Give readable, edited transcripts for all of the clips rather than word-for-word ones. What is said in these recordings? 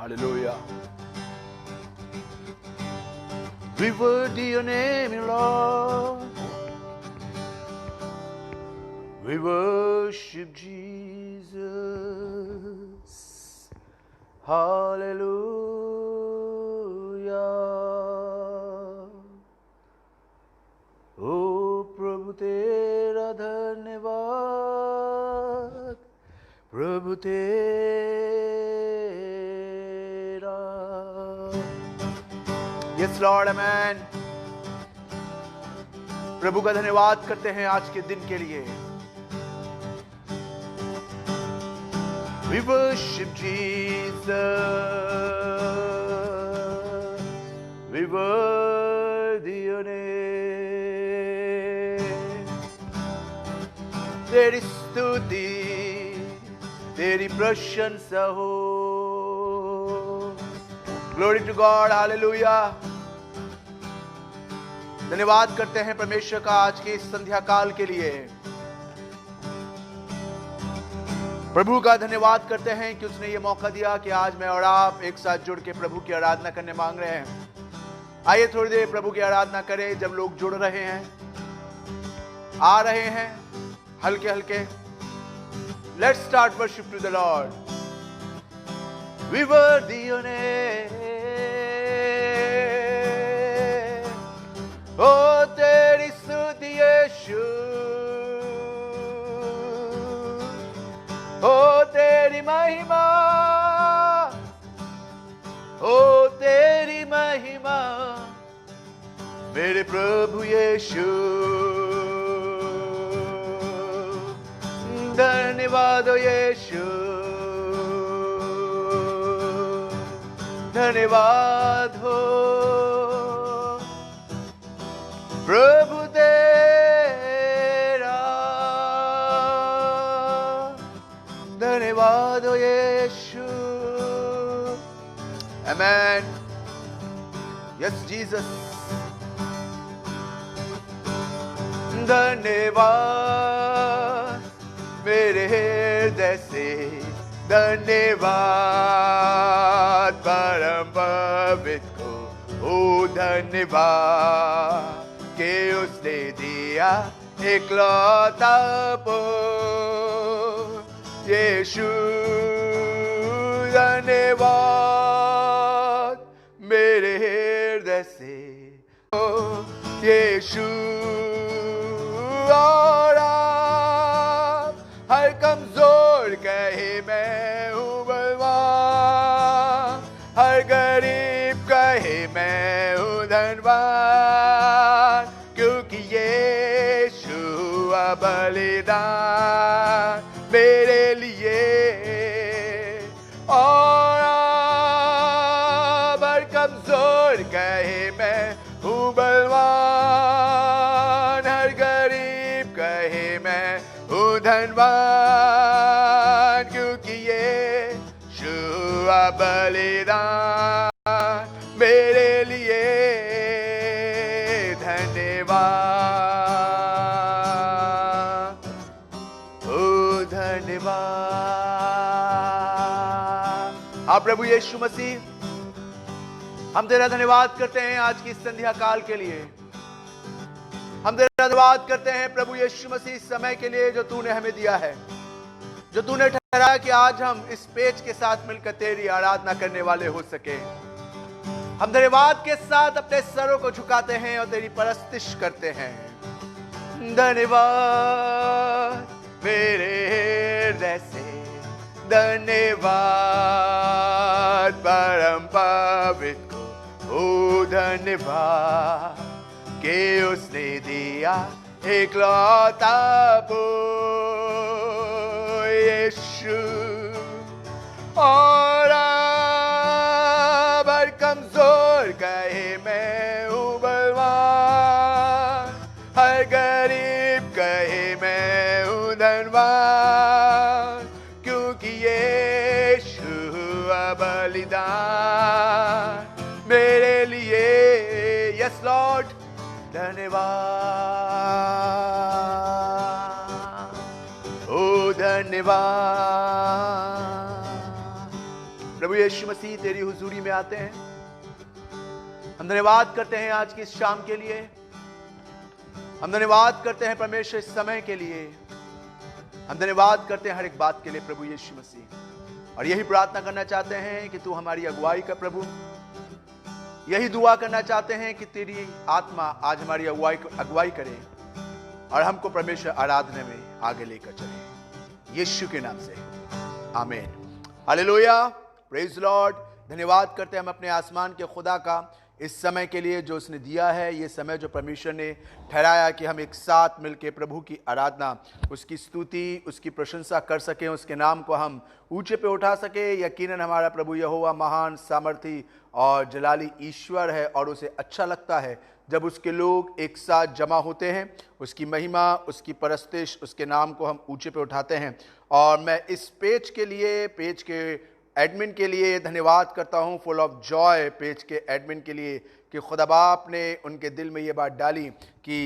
Hallelujah. We worthy your name, Lord. We worship Jesus. Hallelujah. ओ प्रभु तेरा धन्यवाद, प्रभु तेरा। Yes Lord, amen. प्रभु का धन्यवाद करते हैं आज के दिन के लिए। We worship Jesus. We worthy your name. तेरी स्तुति, तेरी प्रशंसा हो। Glory to God, hallelujah. धन्यवाद करते हैं परमेश्वर का आज के इस संध्या काल के लिए। प्रभु का धन्यवाद करते हैं कि उसने ये मौका दिया कि आज मैं और आप एक साथ जुड़ के प्रभु की आराधना करने मांग रहे हैं। आइए थोड़ी देर प्रभु की आराधना करें। जब लोग जुड़ रहे हैं, आ रहे हैं हल्के हल्के, let's start worship to the lord. We worthy your name, ओ तेरी स्तुति यीशु, ओ तेरी महिमा, ओ तेरी महिमा, मेरे प्रभु यीशु। धन्यवाद हो यीशु, धन्यवाद हो प्रभु तेरा, धन्यवाद हो यीशु। Amen. Yes, Jesus. धन्यवाद मेरे हृदय से, धन्यवाद परम पवित्र को, ओ धन्यवाद कि उसने दिया इकलौता पुत्र यीशु। धन्यवाद मेरे हृदय से यीशु। और आप हर कमजोर कहे मैं हूँ बलवान, हर गरीब कहे मैं हूँ धनवान, क्योंकि यीशु हुआ बलिदान मेरे लिए। और आप हर कमजोर कहे मैं हूँ बलवान, हर गरीब कहे मैं हूँ धनवान, क्योंकि यीशु हुआ बलिदान मेरे लिए। धन्यवाद, ओ धन्यवाद। हाँ प्रभु यीशु मसीह, हम तेरा धन्यवाद करते हैं आज की संध्या काल के लिए। हम तेरा धन्यवाद करते हैं प्रभु यीशु मसीह इस समय के लिए जो तूने हमें दिया है, जो तूने ठहराया कि आज हम इस पेज के साथ मिलकर तेरी आराधना करने वाले हो सके। हम धन्यवाद के साथ अपने सरों को झुकाते हैं और तेरी परस्तिश करते हैं। धन्यवाद मेरे हृदय से, धन्यवाद परम पवित्र को, ओ धन्यवाद कि उसने दिया इकलौता पुत्र यीशु। और अब हर कमजोर कहे मैं हूँ बलवान, हर गरीब कहे मैं हूँ धनवान, क्योंकि यीशु हुआ बलिदान मेरे लिए। यस लॉर्ड, धन्यवाद, ओ धन्यवाद। प्रभु यीशु मसीह तेरी हुजूरी में आते हैं। हम धन्यवाद करते हैं आज की इस शाम के लिए। हम धन्यवाद करते हैं परमेश्वर इस समय के लिए। हम धन्यवाद करते हैं हर एक बात के लिए प्रभु यीशु मसीह। और यही प्रार्थना करना चाहते हैं कि तू हमारी अगुवाई कर प्रभु। यही दुआ करना चाहते हैं कि तेरी आत्मा आज हमारी अगुवाई करे और हमको परमेश्वर आराधना में आगे लेकर चले, यीशु के नाम से आमीन। Hallelujah, praise Lord. धन्यवाद करते हैं हम अपने आसमान के खुदा का इस समय के लिए जो उसने दिया है। ये समय जो परमेश्वर ने ठहराया कि हम एक साथ मिलकर प्रभु की आराधना, उसकी स्तुति, उसकी प्रशंसा कर सकें, उसके नाम को हम ऊंचे पे उठा सके। यकीनन हमारा प्रभु यहोवा महान, सामर्थी और जलाली ईश्वर है और उसे अच्छा लगता है जब उसके लोग एक साथ जमा होते हैं। उसकी महिमा, उसकी परस्तिश, उसके नाम को हम ऊंचे पे उठाते हैं। और मैं इस पेज के लिए, पेज के एडमिन के लिए धन्यवाद करता हूं, फुल ऑफ जॉय पेज के एडमिन के लिए, कि खुदा बाप ने उनके दिल में ये बात डाली कि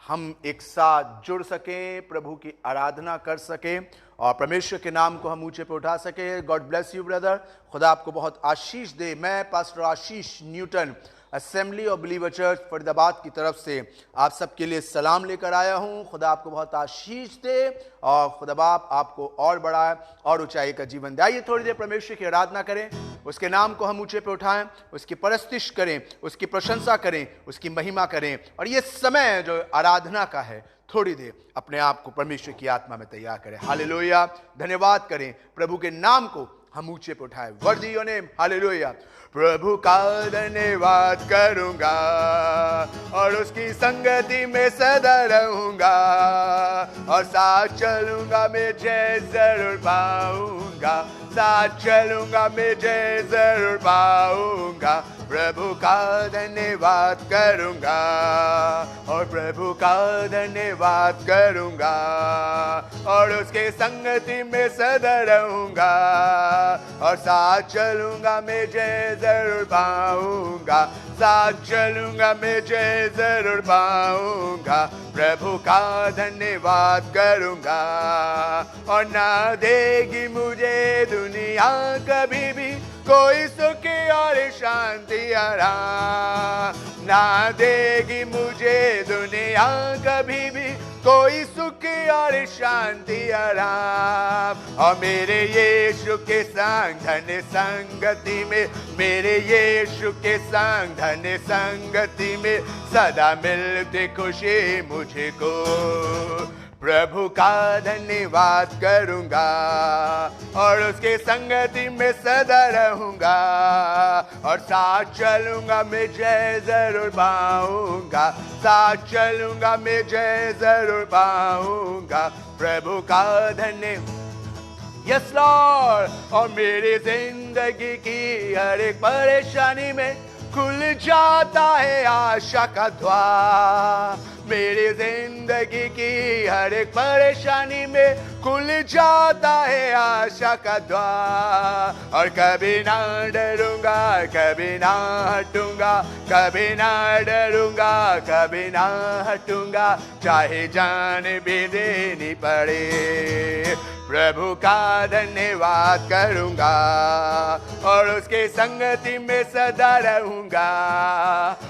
हम एक साथ जुड़ सकें, प्रभु की आराधना कर सकें और परमेश्वर के नाम को हम ऊंचे पे उठा सकें। गॉड ब्लेस यू ब्रदर, खुदा आपको बहुत आशीष दे। मैं pastor Ashish Newton, assembly of believer church Faridabad की तरफ से आप सबके लिए सलाम लेकर आया हूं। खुदा आपको बहुत आशीष दे और खुदा बाप आपको और बढ़ाए और ऊंचाई का जीवन दे। आइए थोड़ी देर परमेश्वर की आराधना करें, उसके नाम को हम ऊंचे पे उठाएं, उसकी परस्तिश करें, उसकी प्रशंसा करें, उसकी महिमा करें। और ये समय जो आराधना का है, थोड़ी देर अपने आप को परमेश्वर की आत्मा में तैयार करें। हालेलुया, धन्यवाद करें, प्रभु के नाम को हम ऊंचे पे उठाएं। वर्दी योर नेम, हालेलुया। प्रभु का धन्यवाद करूंगा और उसकी संगति में सदा रहूंगा और साथ चलूंगा, मैं जय जरूर पाऊंगा। साथ चलूंगा, मैं जय जरूर पाऊंगा। प्रभु का धन्यवाद करूंगा और प्रभु का धन्यवाद करूंगा और उसके संगति में सदा रहूंगा और साथ चलूंगा, मैं जय जरूर पाऊंगा। साथ चलूंगा, मैं जय जरूर पाऊंगा। प्रभु का धन्यवाद करूंगा और ना देगी मुझे दुनिया कभी भी कोई सुख और शांति आराम। ना देगी मुझे दुनिया कभी भी कोई सुख और शांति आराम। और मेरे यीशु के संग धन्य संगति में, मेरे यीशु के संग धन्य संगति में सदा मिलती खुशी मुझको। प्रभु का धन्यवाद करूंगा और उसके संगति में सदा रहूंगा और साथ चलूंगा, मैं जय जरूर पाऊंगा। साथ चलूंगा, मैं जय जरूर पाऊंगा। प्रभु का धन्यवाद, यस लॉर्ड। और मेरी जिंदगी की हर एक परेशानी में खुल जाता है आशा का द्वार। मेरी जिंदगी की हर एक परेशानी में खुल जाता है आशा का द्वार। और कभी ना डरूंगा, कभी ना हटूंगा, कभी ना डरूंगा, कभी ना हटूंगा, चाहे जान भी देनी पड़े। प्रभु का धन्यवाद करूंगा और उसके संगति में सदा रहूंगा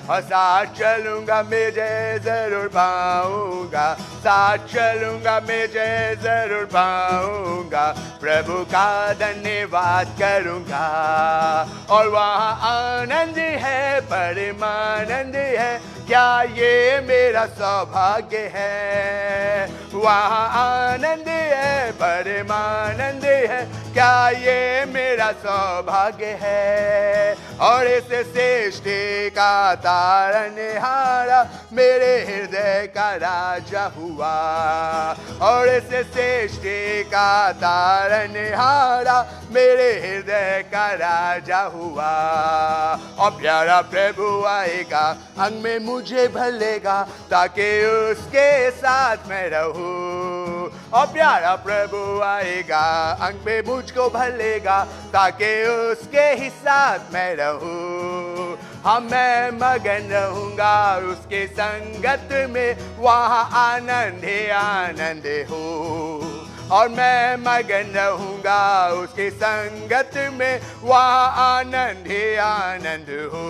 और साथ चलूंगा, मैं जय जरूर पाऊंगा। साथ चलूंगा, मैं जय जरूर पाऊंगा। प्रभु का धन्यवाद करूंगा और वहाँ आनंद है, परमानंद है। क्या ये मेरा सौभाग्य है? वहाँ आनंद है, परमानंद है। क्या ये मेरा सौभाग्य है? और इस सृष्टि का तारनहारा मेरे हृदय का राजा हुआ। और इस सृष्टि का तारनहारा मेरे हृदय का राजा हुआ। और प्यारा प्रभु आएगा, अंग में मुझे भलेगा, ताकि उसके साथ मैं रहूं। और प्यारा प्रभु आएगा, अंग में मुझको भलेगा, ताकि उसके ही साथ मैं रहूं। हाँ, मैं मगन रहूंगा उसके संगत में, वहाँ आनंद ही आनंद हो। और मैं मगन रहूंगा उसकी संगत में, वहाँ आनंद ही आनंद हो।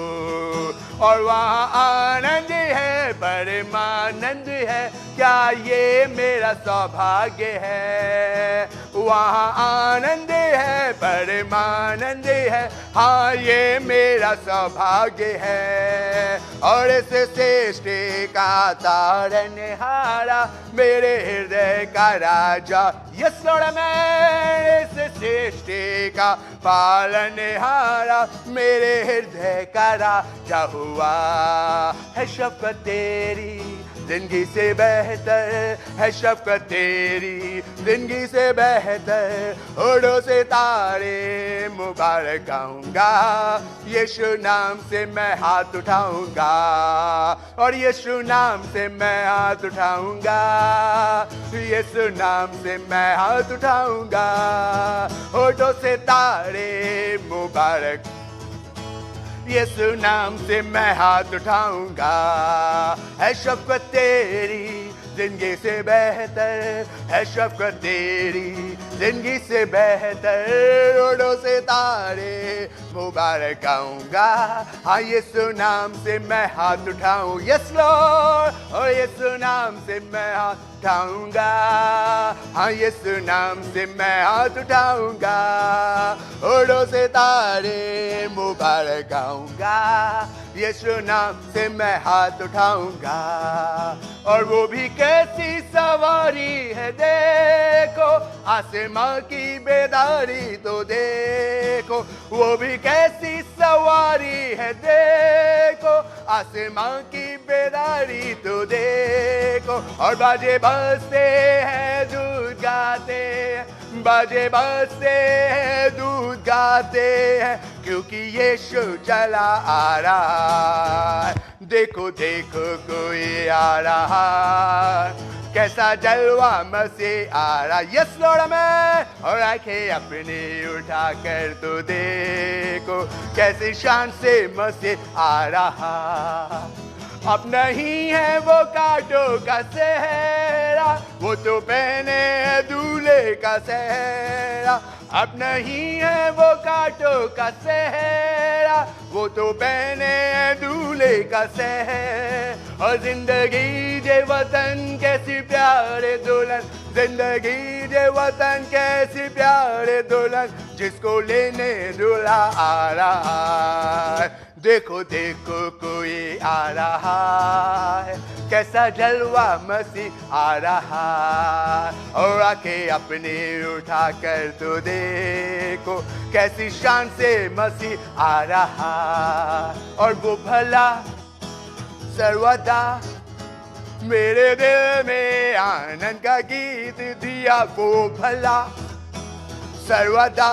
और वहाँ आनंद है, परमानंद है, क्या ये मेरा सौभाग्य है। वहाँ आनंद है, परमानंद है, हाँ ये मेरा सौभाग्य है। और इस सृष्टि का तारनहारा, मेरे हृदय का राजा, यस लॉर्ड, मैं इस सृष्टि का पालनहारा, मेरे हृदय का राजा हुआ है। शफ़क़त तेरी जिंदगी से बेहतर है, शफ़क़त तेरी जिंदगी से बेहतर। होठों से तारे मुबारक गाऊंगा, यीशु नाम से मैं हाथ उठाऊंगा, और यीशु नाम से मैं हाथ उठाऊंगा, यीशु नाम से मैं हाथ उठाऊंगा। होठों से तारे मुबारक, यीशु नाम से मैं हाथ उठाऊंगा। है शफ़क़त तेरी जिंदगी से बेहतर, है शफ़क़त तेरी जिंदगी से बेहतर। होठों से तारे मुबारक गाऊंगा, हाँ यीशु नाम से मैं हाथ उठाऊं, यस लॉर्ड, और यीशु नाम से मैं हाथ उठाऊंगा, हाँ यीशु नाम से मैं हाथ उठाऊंगा। होठों से तारे मुबारक गाऊंगा, यीशु नाम से मैं हाथ उठाऊंगा। और वो भी कैसी सवारी है देखो, आसमां की बेदारी तो देखो, वो भी कैसी सवारी है देखो, आसमां की बेदारी तो देखो। और बाजे बजते हैं दूध गाते हैं, बाजे बजते हैं दूध गाते हैं, क्योंकि यीशु चला आ रहा है। देखो देखो कोई आ रहा, कैसा जलवा मसीह आ रहा, यस लॉर्ड में। और आंखें अपनी उठा कर तो देखो, कैसी शान से मसीह आ रहा। अब नहीं है वो कांटों का सेहरा, वो तो पहने है दूल्हे का सेहरा। अब नहीं है वो कांटों का सेहरा, वो तो पहने है दूल्हे का सेहरा। और जिंदगी जे वतन कैसी प्यारे दुल्हन, जिंदगी जे वतन कैसी प्यारे दुल्हन, जिसको लेने दूल्हा आ रहा है। देखो देखो कोई आ रहा है, कैसा जलवा मसीह आ रहा। और आंखें अपनी उठा कर तो देखो, कैसी शान से मसीह आ रहा। और वो भला सर्वदा मेरे दिल में आनंद का गीत दिया, वो भला सर्वदा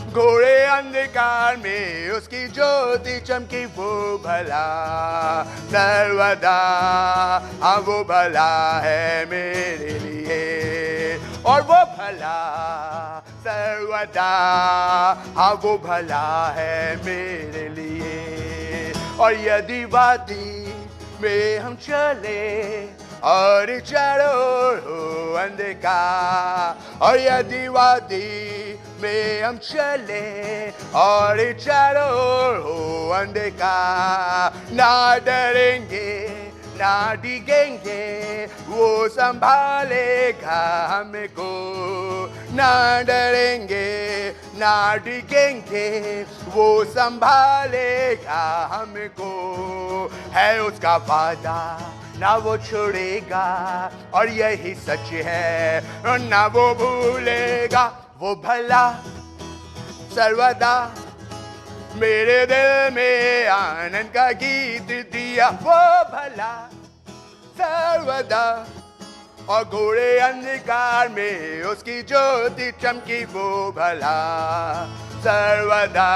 घोरे अंधकार में उसकी ज्योति चमकी, वो भला सर्वदा, हाँ वो भला है मेरे लिए। और वो भला सर्वदा, हाँ वो भला है मेरे लिए। और यदि वादी में हम चले और चारों ओर हो अंधकार, और यदि वादी में हम चले और चारों ओर हो अंधकार, ना डरेंगे ना डिगेंगे, वो संभालेगा हमको। ना डरेंगे ना डिगेंगे, वो संभालेगा हमको। है उसका वादा ना वो छोड़ेगा, और यही सच है और ना वो भूलेगा। वो भला सर्वदा मेरे दिल में आनंद का गीत दिया, वो भला सर्वदा। और घोरे अंधकार में उसकी ज्योति चमकी, वो भला सर्वदा,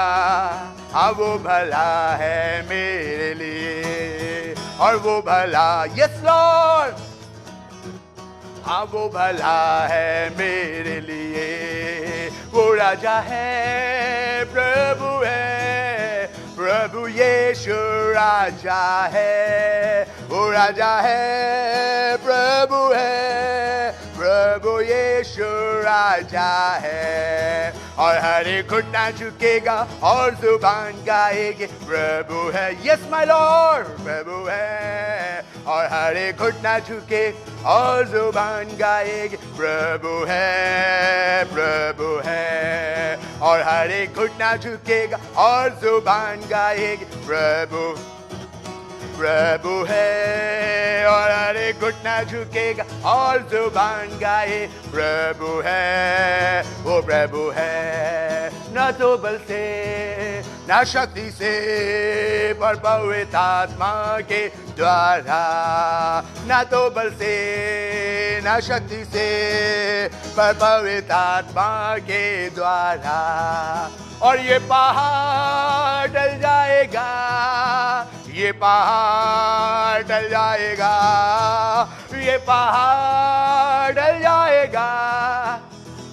हाँ वो भला है मेरे लिए। और वो भला, यस लॉर्ड, हाँ वो भला है मेरे लिए। वो राजा है, प्रभु है, प्रभु यीशु राजा है। वो राजा है, प्रभु है, प्रभु प्रभु यीशु राजा है। और हर एक घुटना झुकेगा और जुबान गाएगी प्रभु है। यस माय लॉर्ड, प्रभु है। और हर एक घुटना झुके और जुबान गाएगी प्रभु है, प्रभु है। और हर एक घुटना झुकेगा और जुबान गाएगी प्रभु, प्रभु है। और हर एक घुटना झुकेगा और जुबान गाए प्रभु है, वो प्रभु है। न तो बल से न शक्ति से पर पवित्र आत्मा के द्वारा, न तो बल से न शक्ति से पर पवित्र आत्मा के द्वारा। और ये पहाड़ टल जाएगा, ये पहाड़ टल जाएगा, ये पहाड़ टल जाएगा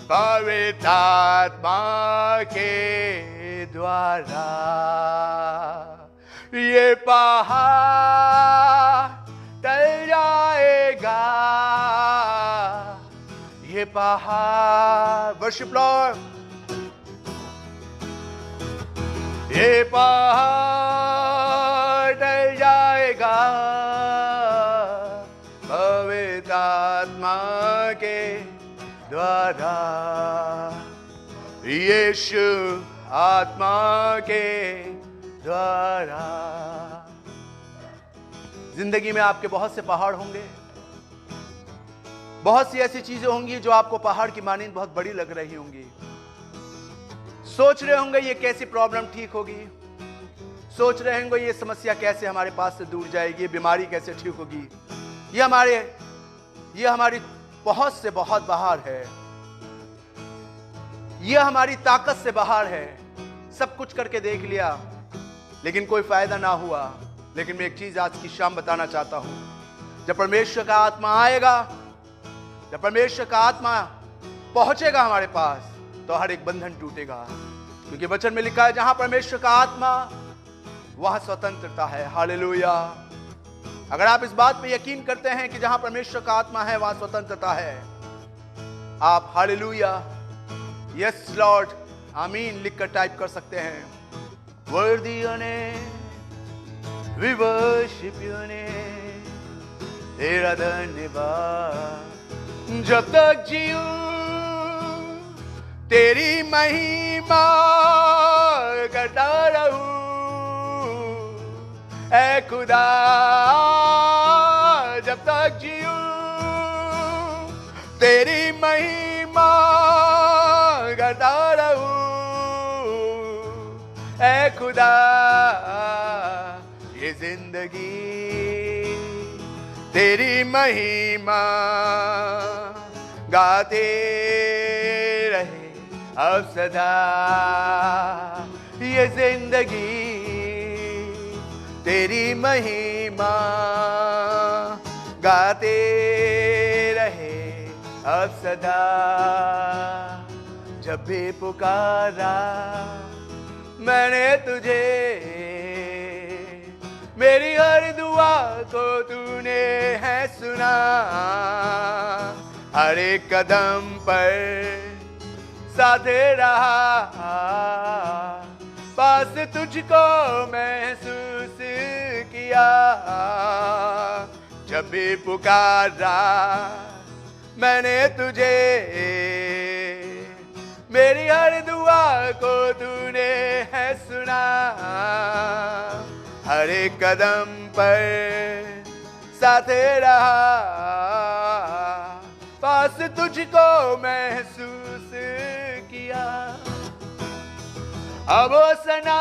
पवित्र आत्मा के द्वारा। ये पहाड़ टल जाएगा, ये पहाड़, वर्शिप लॉर्ड, ये पहाड़ टल जाएगा पवित्र आत्मा के द्वारा, यीशु आत्मा के द्वारा। जिंदगी में आपके बहुत से पहाड़ होंगे, बहुत सी ऐसी चीजें होंगी जो आपको पहाड़ की मानिंद बहुत बड़ी लग रही होंगी। सोच रहे होंगे ये कैसी प्रॉब्लम ठीक होगी, सोच रहे होंगे ये समस्या कैसे हमारे पास से दूर जाएगी, ये बीमारी कैसे ठीक होगी, ये हमारी पहुंच से बहुत बाहर है, ये हमारी ताकत से बाहर है। सब कुछ करके देख लिया लेकिन कोई फायदा ना हुआ। लेकिन मैं एक चीज आज की शाम बताना चाहता हूं, जब परमेश्वर का आत्मा आएगा, जब परमेश्वर का आत्मा पहुंचेगा हमारे पास, तो हर एक बंधन टूटेगा। क्योंकि वचन में लिखा है जहां परमेश्वर का आत्मा वहां स्वतंत्रता है। हालेलुया। अगर आप इस बात पे यकीन करते हैं कि जहां परमेश्वर का आत्मा है वहां स्वतंत्रता है, आप हालेलुया, यस लॉर्ड, आमीन लिखकर टाइप कर सकते हैं। Worthy your name, we worship your name, तेरा धन्यवाद। जब तक जीऊं तेरी महिमा करता रहूं, ऐ खुदा जब तक जीऊं तेरी महिमा करता रहूं, ऐ खुदा ये जिंदगी तेरी महिमा गाते रहे अब सदा। ये जिंदगी तेरी महिमा गाते रहे अब सदा। जब भी पुकारा मैंने तुझे, मेरी हर दुआ को तूने है सुना। हर एक कदम पर साथ रहा, पास तुझको महसूस किया। जब भी पुकारा मैंने तुझे, मेरी हर दुआ को तूने है सुना। हर एक कदम पर साथ रहा, पास तुझको महसूस किया। अब वो सना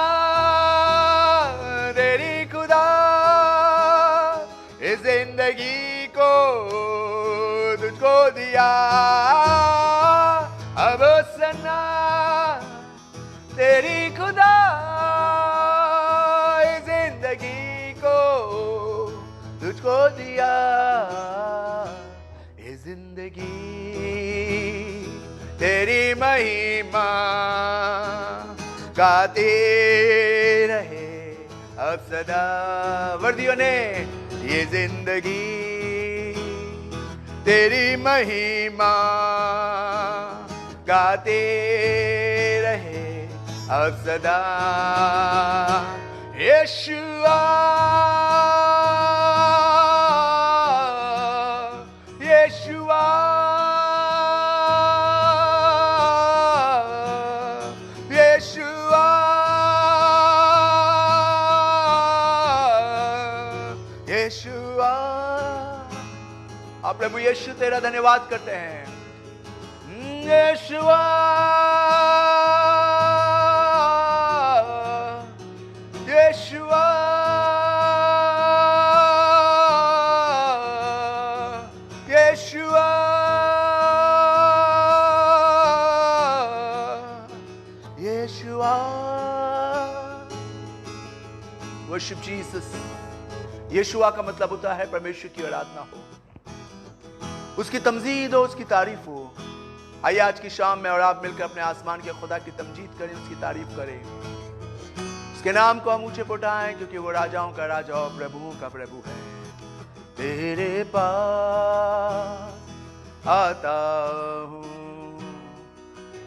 तेरी खुदा, इस जिंदगी को तुझको दिया। अब वो सना तेरी खुदा, इस जिंदगी को तुझको दिया। ये जिंदगी तेरी महिमा गाते रहे अब सदा। वर्दियों ने ये जिंदगी तेरी महिमा गाते रहे अब सदा। यीशुआ यीशुआ यीशुआ यीशुआ। आप प्रभु यीशु तेरा धन्यवाद करते हैं। यीशुआ यीशुआ यीशुआ यीशुआ। Worship Jesus. यीशुआ का मतलब होता है परमेश्वर की आराधना हो, उसकी तमजीद हो, उसकी तारीफ हो। आइए आज की शाम में और आप मिलकर अपने आसमान के खुदा की तमजीद करें, उसकी तारीफ करें, उसके नाम को हम ऊंचे उठाएं, क्योंकि वो राजाओं का राजा और प्रभुओं का प्रभु है। तेरे पास आता हूं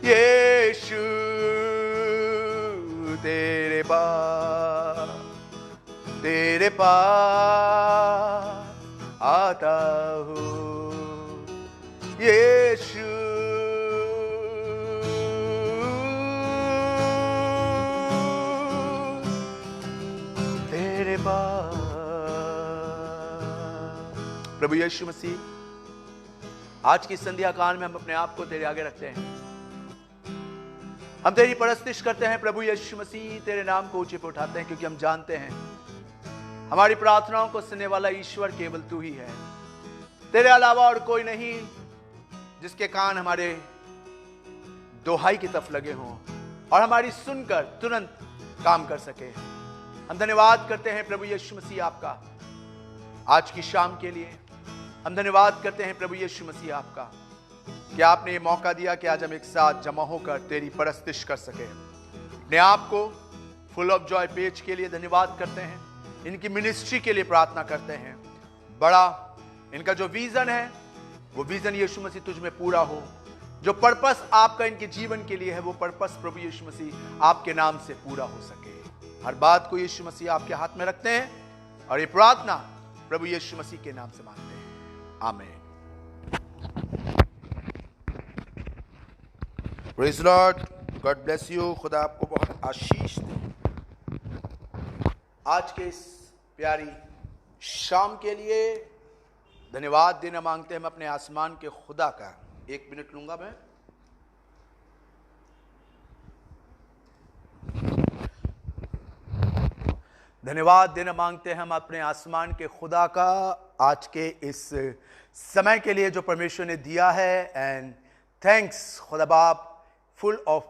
यीशु, तेरे पास आता हूं यीशु। तेरे पास। प्रभु यीशु मसीह, आज की संध्या काल में हम अपने आप को तेरे आगे रखते हैं। हम तेरी परस्तिश करते हैं प्रभु यीशु मसीह, तेरे नाम को ऊंचे पे उठाते हैं, क्योंकि हम जानते हैं हमारी प्रार्थनाओं को सुनने वाला ईश्वर केवल तू ही है। तेरे अलावा और कोई नहीं जिसके कान हमारे दोहाई की तरफ लगे हों और हमारी सुनकर तुरंत काम कर सके। हम धन्यवाद करते हैं प्रभु यीशु मसीह आपका आज की शाम के लिए। हम धन्यवाद करते हैं प्रभु यीशु मसीह आपका कि आपने ये मौका दिया कि आज हम एक साथ जमा होकर तेरी परस्तिश कर सके। अपने आप को फुल ऑफ जॉय पेज के लिए धन्यवाद करते हैं, इनकी मिनिस्ट्री के लिए प्रार्थना करते हैं। बड़ा इनका जो विजन है वो विजन यीशु मसीह तुझ में पूरा हो। जो पर्पस आपका इनके जीवन के लिए है वो पर्पस प्रभु यीशु मसीह आपके नाम से पूरा हो सके। हर बात को यीशु मसीह आपके हाथ में रखते हैं और ये प्रार्थना प्रभु यीशु मसीह के नाम से मांगते हैं, आमीन। Praise Lord, God bless you. खुदा आपको बहुत आशीष दे। आज के इस प्यारी शाम के लिए धन्यवाद देना मांगते हैं हम अपने आसमान के खुदा का। 1 मिनट लूंगा मैं। धन्यवाद देना मांगते हैं हम अपने आसमान के खुदा का आज के इस समय के लिए जो परमेश्वर ने दिया है। एंड थैंक्स खुदा बाप, फुल ऑफ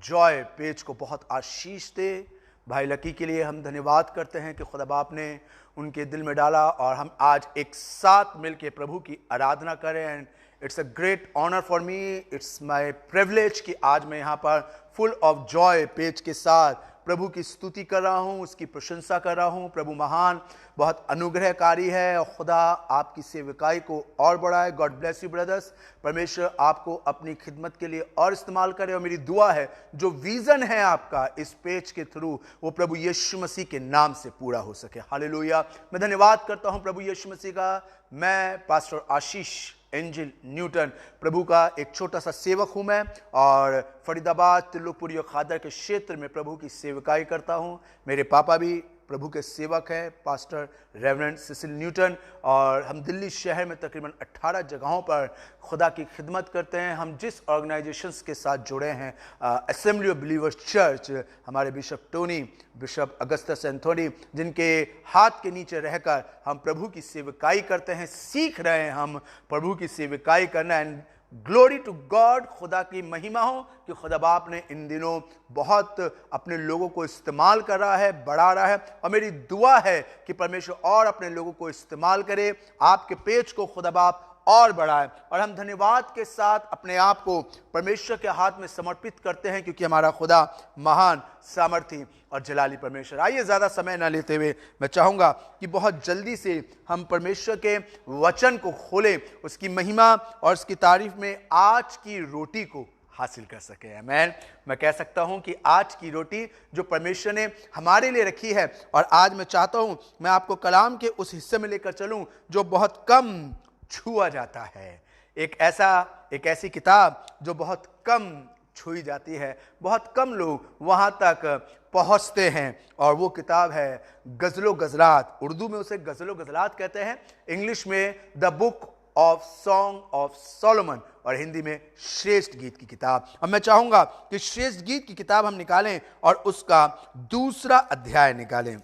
जॉय पेज को बहुत आशीष दे। भाई लकी के लिए हम धन्यवाद करते हैं कि खुदा बाप ने उनके दिल में डाला और हम आज एक साथ मिलकर प्रभु की आराधना करें। And it's a great honour for me, it's my privilege कि आज मैं यहाँ पर फुल ऑफ जॉय पेज के साथ प्रभु की स्तुति कर रहा हूँ, उसकी प्रशंसा कर रहा हूँ। प्रभु महान, बहुत अनुग्रहकारी है और खुदा आपकी सेवकाई को और बढ़ाए। God bless you brothers. परमेश्वर आपको अपनी खिदमत के लिए और इस्तेमाल करे और मेरी दुआ है जो विजन है आपका इस पेज के थ्रू वो प्रभु यीशु मसीह के नाम से पूरा हो सके। हालेलुया। मैं धन्यवाद करता हूँ प्रभु यीशु मसीह का। मैं पास्टर आशीष एंजल न्यूटन प्रभु का एक छोटा सा सेवक हूं मैं, और फरीदाबाद, त्रिलोकपुरी और खादर के क्षेत्र में प्रभु की सेवकाई करता हूं। मेरे पापा भी प्रभु के सेवक है, पास्टर रेवरेंड सिसिल न्यूटन, और हम दिल्ली शहर में तकरीबन 18 जगहों पर खुदा की खिदमत करते हैं। हम जिस ऑर्गेनाइजेशंस के साथ जुड़े हैं, असेंबली ऑफ बिलीवर्स चर्च, हमारे bishop Tony, bishop Augustus Anthony, जिनके हाथ के नीचे रहकर हम प्रभु की सेवकाई करते हैं, सीख रहे हैं हम प्रभु की सेवकाई करना। एंड ग्लोरी टू गॉड, खुदा की महिमा हो कि खुदा बाप ने इन दिनों बहुत अपने लोगों को इस्तेमाल कर रहा है, बढ़ा रहा है, और मेरी दुआ है कि परमेश्वर और अपने लोगों को इस्तेमाल करे। आपके पेज को खुदा बाप और बढ़ाए। और हम धन्यवाद के साथ अपने आप को परमेश्वर के हाथ में समर्पित करते हैं, क्योंकि हमारा खुदा महान, सामर्थी और जलाली परमेश्वर। आइए ज़्यादा समय ना लेते हुए मैं चाहूँगा कि बहुत जल्दी से हम परमेश्वर के वचन को खोलें, उसकी महिमा और उसकी तारीफ में आज की रोटी को हासिल कर सके। आमीन। मैं कह सकता हूं कि आज की रोटी जो परमेश्वर ने हमारे लिए रखी है, और आज मैं चाहता हूं मैं आपको कलाम के उस हिस्से में लेकर चलूं जो बहुत कम छुआ जाता है। एक ऐसी किताब जो बहुत कम छुई जाती है, बहुत कम लोग वहां तक पहुंचते हैं, और वो किताब है गजलो गजलात। उर्दू में उसे गजलो गजलात कहते हैं, इंग्लिश में the book of song of Solomon, और हिंदी में श्रेष्ठ गीत की किताब। अब मैं चाहूंगा कि श्रेष्ठ गीत की किताब हम निकालें और उसका दूसरा अध्याय निकालें।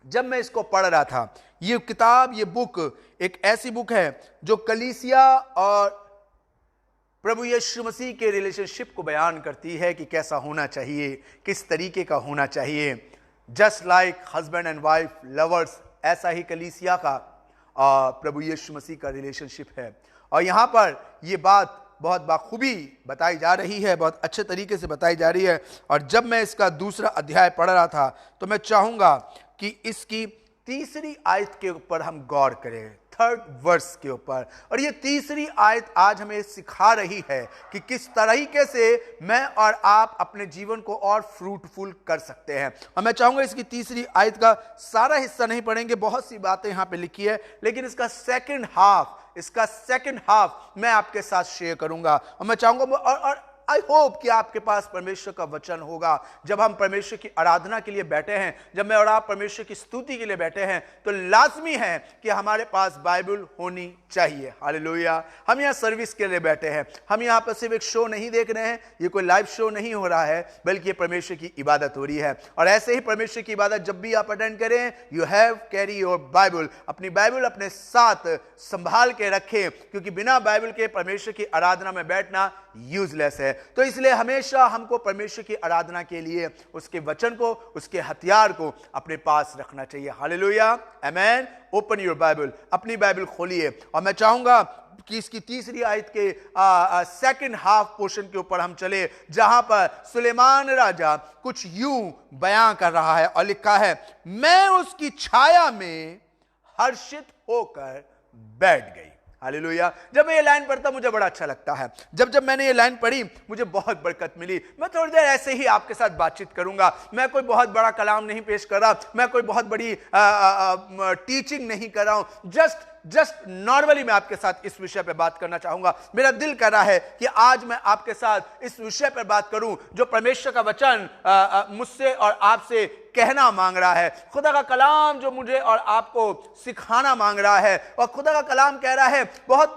जब मैं इसको पढ़ रहा था, ये किताब, ये बुक एक ऐसी बुक है जो कलीसिया और प्रभु यीशु मसीह के रिलेशनशिप को बयान करती है कि कैसा होना चाहिए, किस तरीके का होना चाहिए। Just like husband and wife lovers, ऐसा ही कलीसिया का प्रभु यीशु मसीह का रिलेशनशिप है। और यहां पर यह बात बहुत बाखूबी बताई जा रही है, बहुत अच्छे तरीके से बताई जा रही है। और जब मैं इसका दूसरा अध्याय पढ़ रहा था तो मैं चाहूंगा कि इसकी तीसरी आयत के ऊपर हम गौर करें, थर्ड वर्स के ऊपर। और ये तीसरी आयत आज हमें सिखा रही है कि किस तरीके से मैं और आप अपने जीवन को और फ्रूटफुल कर सकते हैं। और मैं चाहूंगा इसकी तीसरी आयत का सारा हिस्सा नहीं पढ़ेंगे, बहुत सी बातें यहां पे लिखी है, लेकिन इसका सेकंड हाफ मैं आपके साथ शेयर करूंगा। और मैं चाहूंगा और आई होप कि आपके पास परमेश्वर का वचन होगा। जब हम परमेश्वर की आराधना के लिए बैठे हैं, जब मैं और आप परमेश्वर की स्तुति के लिए बैठे हैं, तो लाजमी है कि हमारे पास बाइबल होनी चाहिए। हालेलुया। हम यहाँ सर्विस के लिए बैठे हैं, हम यहाँ पर सिर्फ एक शो नहीं देख रहे हैं, ये कोई लाइव शो नहीं हो रहा है, बल्कि ये परमेश्वर की इबादत हो रही है। और ऐसे ही परमेश्वर की इबादत जब भी आप अटेंड करें, you have carry your Bible, अपनी बाइबल अपने साथ संभाल के रखें, क्योंकि बिना बाइबल के परमेश्वर की आराधना में बैठना यूजलेस है। तो इसलिए हमेशा हमको परमेश्वर की आराधना के लिए उसके वचन को, उसके हथियार को अपने पास रखना चाहिए। Hallelujah, amen. Open your Bible, अपनी बाइबल खोलिए। और मैं चाहूंगा कि इसकी तीसरी आयत के सेकंड हाफ पोर्शन के ऊपर हम चले, जहां पर सुलेमान राजा कुछ यूं बयां कर रहा है, और लिखा है, मैं उसकी छाया में हर्षित होकर बैठ गई। हालेलुया। जब मैं ये लाइन पढ़ता मुझे बड़ा अच्छा लगता है। जब मैंने ये लाइन पढ़ी मुझे बहुत बरकत मिली। मैं थोड़ी देर ऐसे ही आपके साथ बातचीत करूंगा। मैं कोई बहुत बड़ा कलाम नहीं पेश कर रहा, मैं कोई बहुत बड़ी टीचिंग नहीं कर रहा हूं। जस्ट नॉर्मली मैं आपके साथ इस विषय पे बात करना चाहूंगा। मेरा दिल कर रहा है कि आज मैं आपके साथ इस विषय पर बात करूं जो परमेश्वर का वचन मुझसे और आपसे कहना मांग रहा है, खुदा का कलाम जो मुझे और आपको सिखाना मांग रहा है। और खुदा का कलाम कह रहा है, बहुत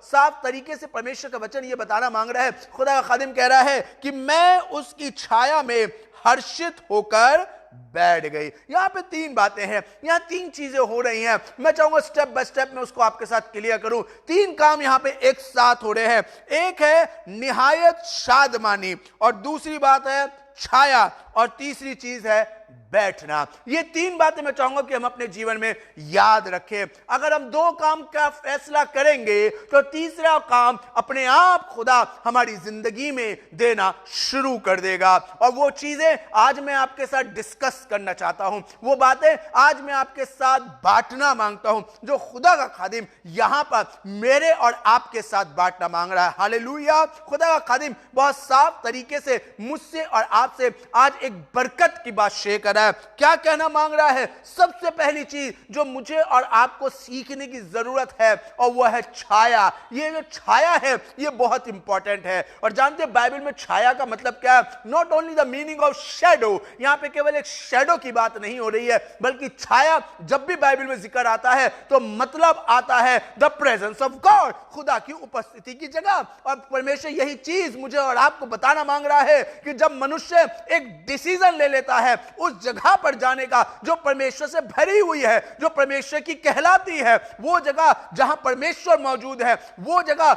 साफ तरीके से परमेश्वर का वचन ये बताना मांग रहा है। खुदा का खादिम कह रहा है कि मैं उसकी छाया में हर्षित होकर बैठ गई। यहां पे तीन बातें हैं, यहां तीन चीजें हो रही हैं। मैं चाहूंगा स्टेप बाय स्टेप मैं उसको आपके साथ क्लियर करूं। तीन काम यहां पे एक साथ हो रहे हैं। एक है निहायत शादमानी, और दूसरी बात है छाया, और तीसरी चीज है बैठना। ये तीन बातें मैं चाहूंगा कि हम अपने जीवन में याद रखें। अगर हम दो काम का फैसला करेंगे तो तीसरा काम अपने आप खुदा हमारी जिंदगी में देना शुरू कर देगा। और वो चीजें आज मैं आपके साथ डिस्कस करना चाहता हूं, वो बातें आज मैं आपके साथ बांटना मांगता हूं, जो खुदा का खादिम यहां पर मेरे और आपके साथ बांटना मांग रहा है। हालेलुया। खुदा का खादिम बहुत साफ तरीके से मुझसे और आपसे आज एक बरकत की बात शेयर कर रहा है। क्या कहना मांग रहा है? सबसे पहली चीज जो मुझे और आपको सीखने की जरूरत है, और वह है छाया। ये जो छाया है ये बहुत इंपॉर्टेंट है। और जानते हैं बाइबल में छाया का मतलब क्या है? Not only the meaning of shadow, यहां पे केवल एक शैडो की बात नहीं हो रही है, बल्कि छाया जब भी बाइबल में जिक्र आता है तो मतलब आता है द प्रेजेंस ऑफ गॉड, खुदा की उपस्थिति की जगह। और परमेश्वर यही चीज मुझे और आपको बताना मांग रहा है कि जब मनुष्य एक डिसीजन ले लेता है उस जगह पर जाने का जो परमेश्वर से भरी हुई है, जो परमेश्वर की कहलाती है, वो जगह जहां परमेश्वर मौजूद है, वो जगह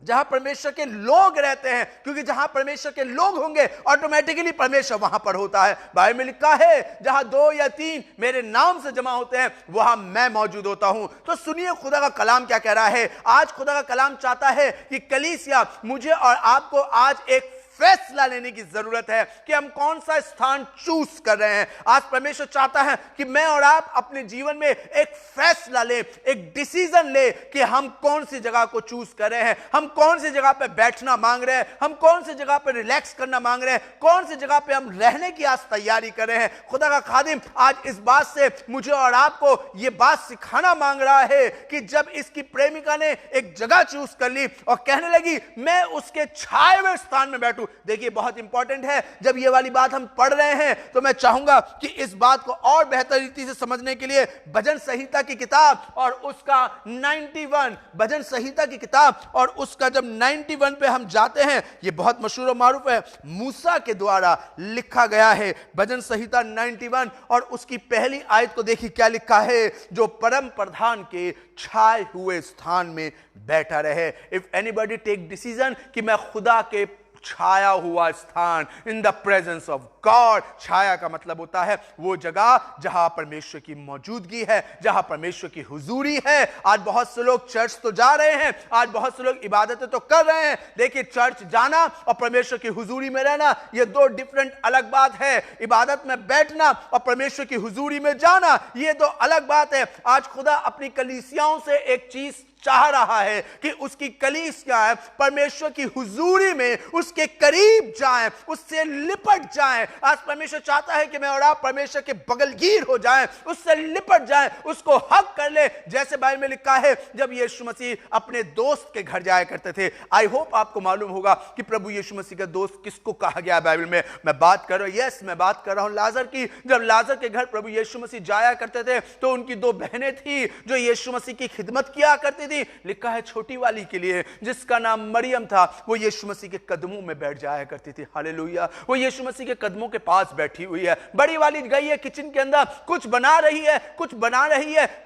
जहां परमेश्वर के लोग रहते हैं, क्योंकि जहां परमेश्वर के लोग होंगे ऑटोमेटिकली परमेश्वर वहां पर होता है। बाइबल में लिखा है जहां 2 या 3 मेरे नाम से जमा होते हैं वहां मैं मौजूद होता हूं। तो सुनिए खुदा का कलाम क्या कह रहा है। आज खुदा का कलाम चाहता है कि कलीसिया, मुझे और आपको आज एक फैसला लेने की जरूरत है कि हम कौन सा स्थान चूज कर रहे हैं। आज परमेश्वर चाहता है कि मैं और आप अपने जीवन में एक फैसला ले, एक डिसीजन ले कि हम कौन सी जगह को चूज कर रहे हैं, हम कौन सी जगह पे बैठना मांग रहे हैं, हम कौन सी जगह पे रिलैक्स करना मांग रहे हैं, कौन सी जगह पे हम रहने की आज तैयारी कर रहे हैं। खुदा का खादिम आज इस बात से मुझे और आपको ये बात सिखाना मांग रहा है कि जब इसकी प्रेमिका ने एक जगह चूज कर ली और कहने लगी मैं उसके छाए हुए स्थान में बैठूं। देखिए बहुत इंपॉर्टेंट है, जब ये वाली बात हम पढ़ रहे हैं तो मैं चाहूंगा कि इस बात को और बेहतर रीति से समझने के लिए भजन संहिता की किताब और उसका 91 भजन संहिता की किताब और उसका जब 91 पे हम जाते हैं, ये बहुत मशहूर और मारूफ है, मूसा के द्वारा लिखा गया है। भजन संहिता 91 और उसकी पहली आयत को देखिए क्या लिखा है, जो परम प्रधान के छाए हुए स्थान में बैठा रहे। इफ एनीबॉडी टेक डिसीजन कि मैं खुदा के छाया हुआ स्थान, in the presence of God. छाया का मतलब होता है वो जगह जहां परमेश्वर की मौजूदगी है, जहां परमेश्वर की हुजूरी है। आज बहुत से लोग चर्च तो जा रहे हैं, आज बहुत से लोग इबादतें तो कर रहे हैं, देखिए चर्च जाना और परमेश्वर की हुजूरी में रहना ये 2 डिफरेंट अलग बात है। इबादत में बैठना और परमेश्वर की हुजूरी में जाना ये 2 अलग बात है। आज खुदा अपनी कलीसियाओं से एक चीज चाह रहा है कि उसकी कलीसिया परमेश्वर की हुजूरी में उसके करीब जाएं, उससे लिपट जाएं। आज परमेश्वर चाहता है कि मैं और आप परमेश्वर के बगलगीर हो जाएं, उससे लिपट जाएं, उसको हक कर ले। जैसे बाइबल में लिखा है जब यीशु मसीह अपने दोस्त के घर जाया करते थे। आई होप आपको मालूम होगा कि प्रभु यीशु मसीह का दोस्त किसको कहा गया बाइबल में। मैं बात कर रहा हूं, यस मैं बात कर रहा हूं लाजर की। जब लाजर के घर प्रभु यीशु मसीह जाया करते थे तो उनकी 2 बहनें थी जो यीशु मसीह की खिदमत किया करती थी। लिखा है छोटी वाली के लिए जिसका नाम मरियम था, वो यीशु मसीह के कदमों में बैठ जाया करती थी। हालेलुया, वो यीशु मसीह के कदमों के पास बैठी हुई है। बड़ी वाली गई है किचन के अंदर, कुछ बना रही है,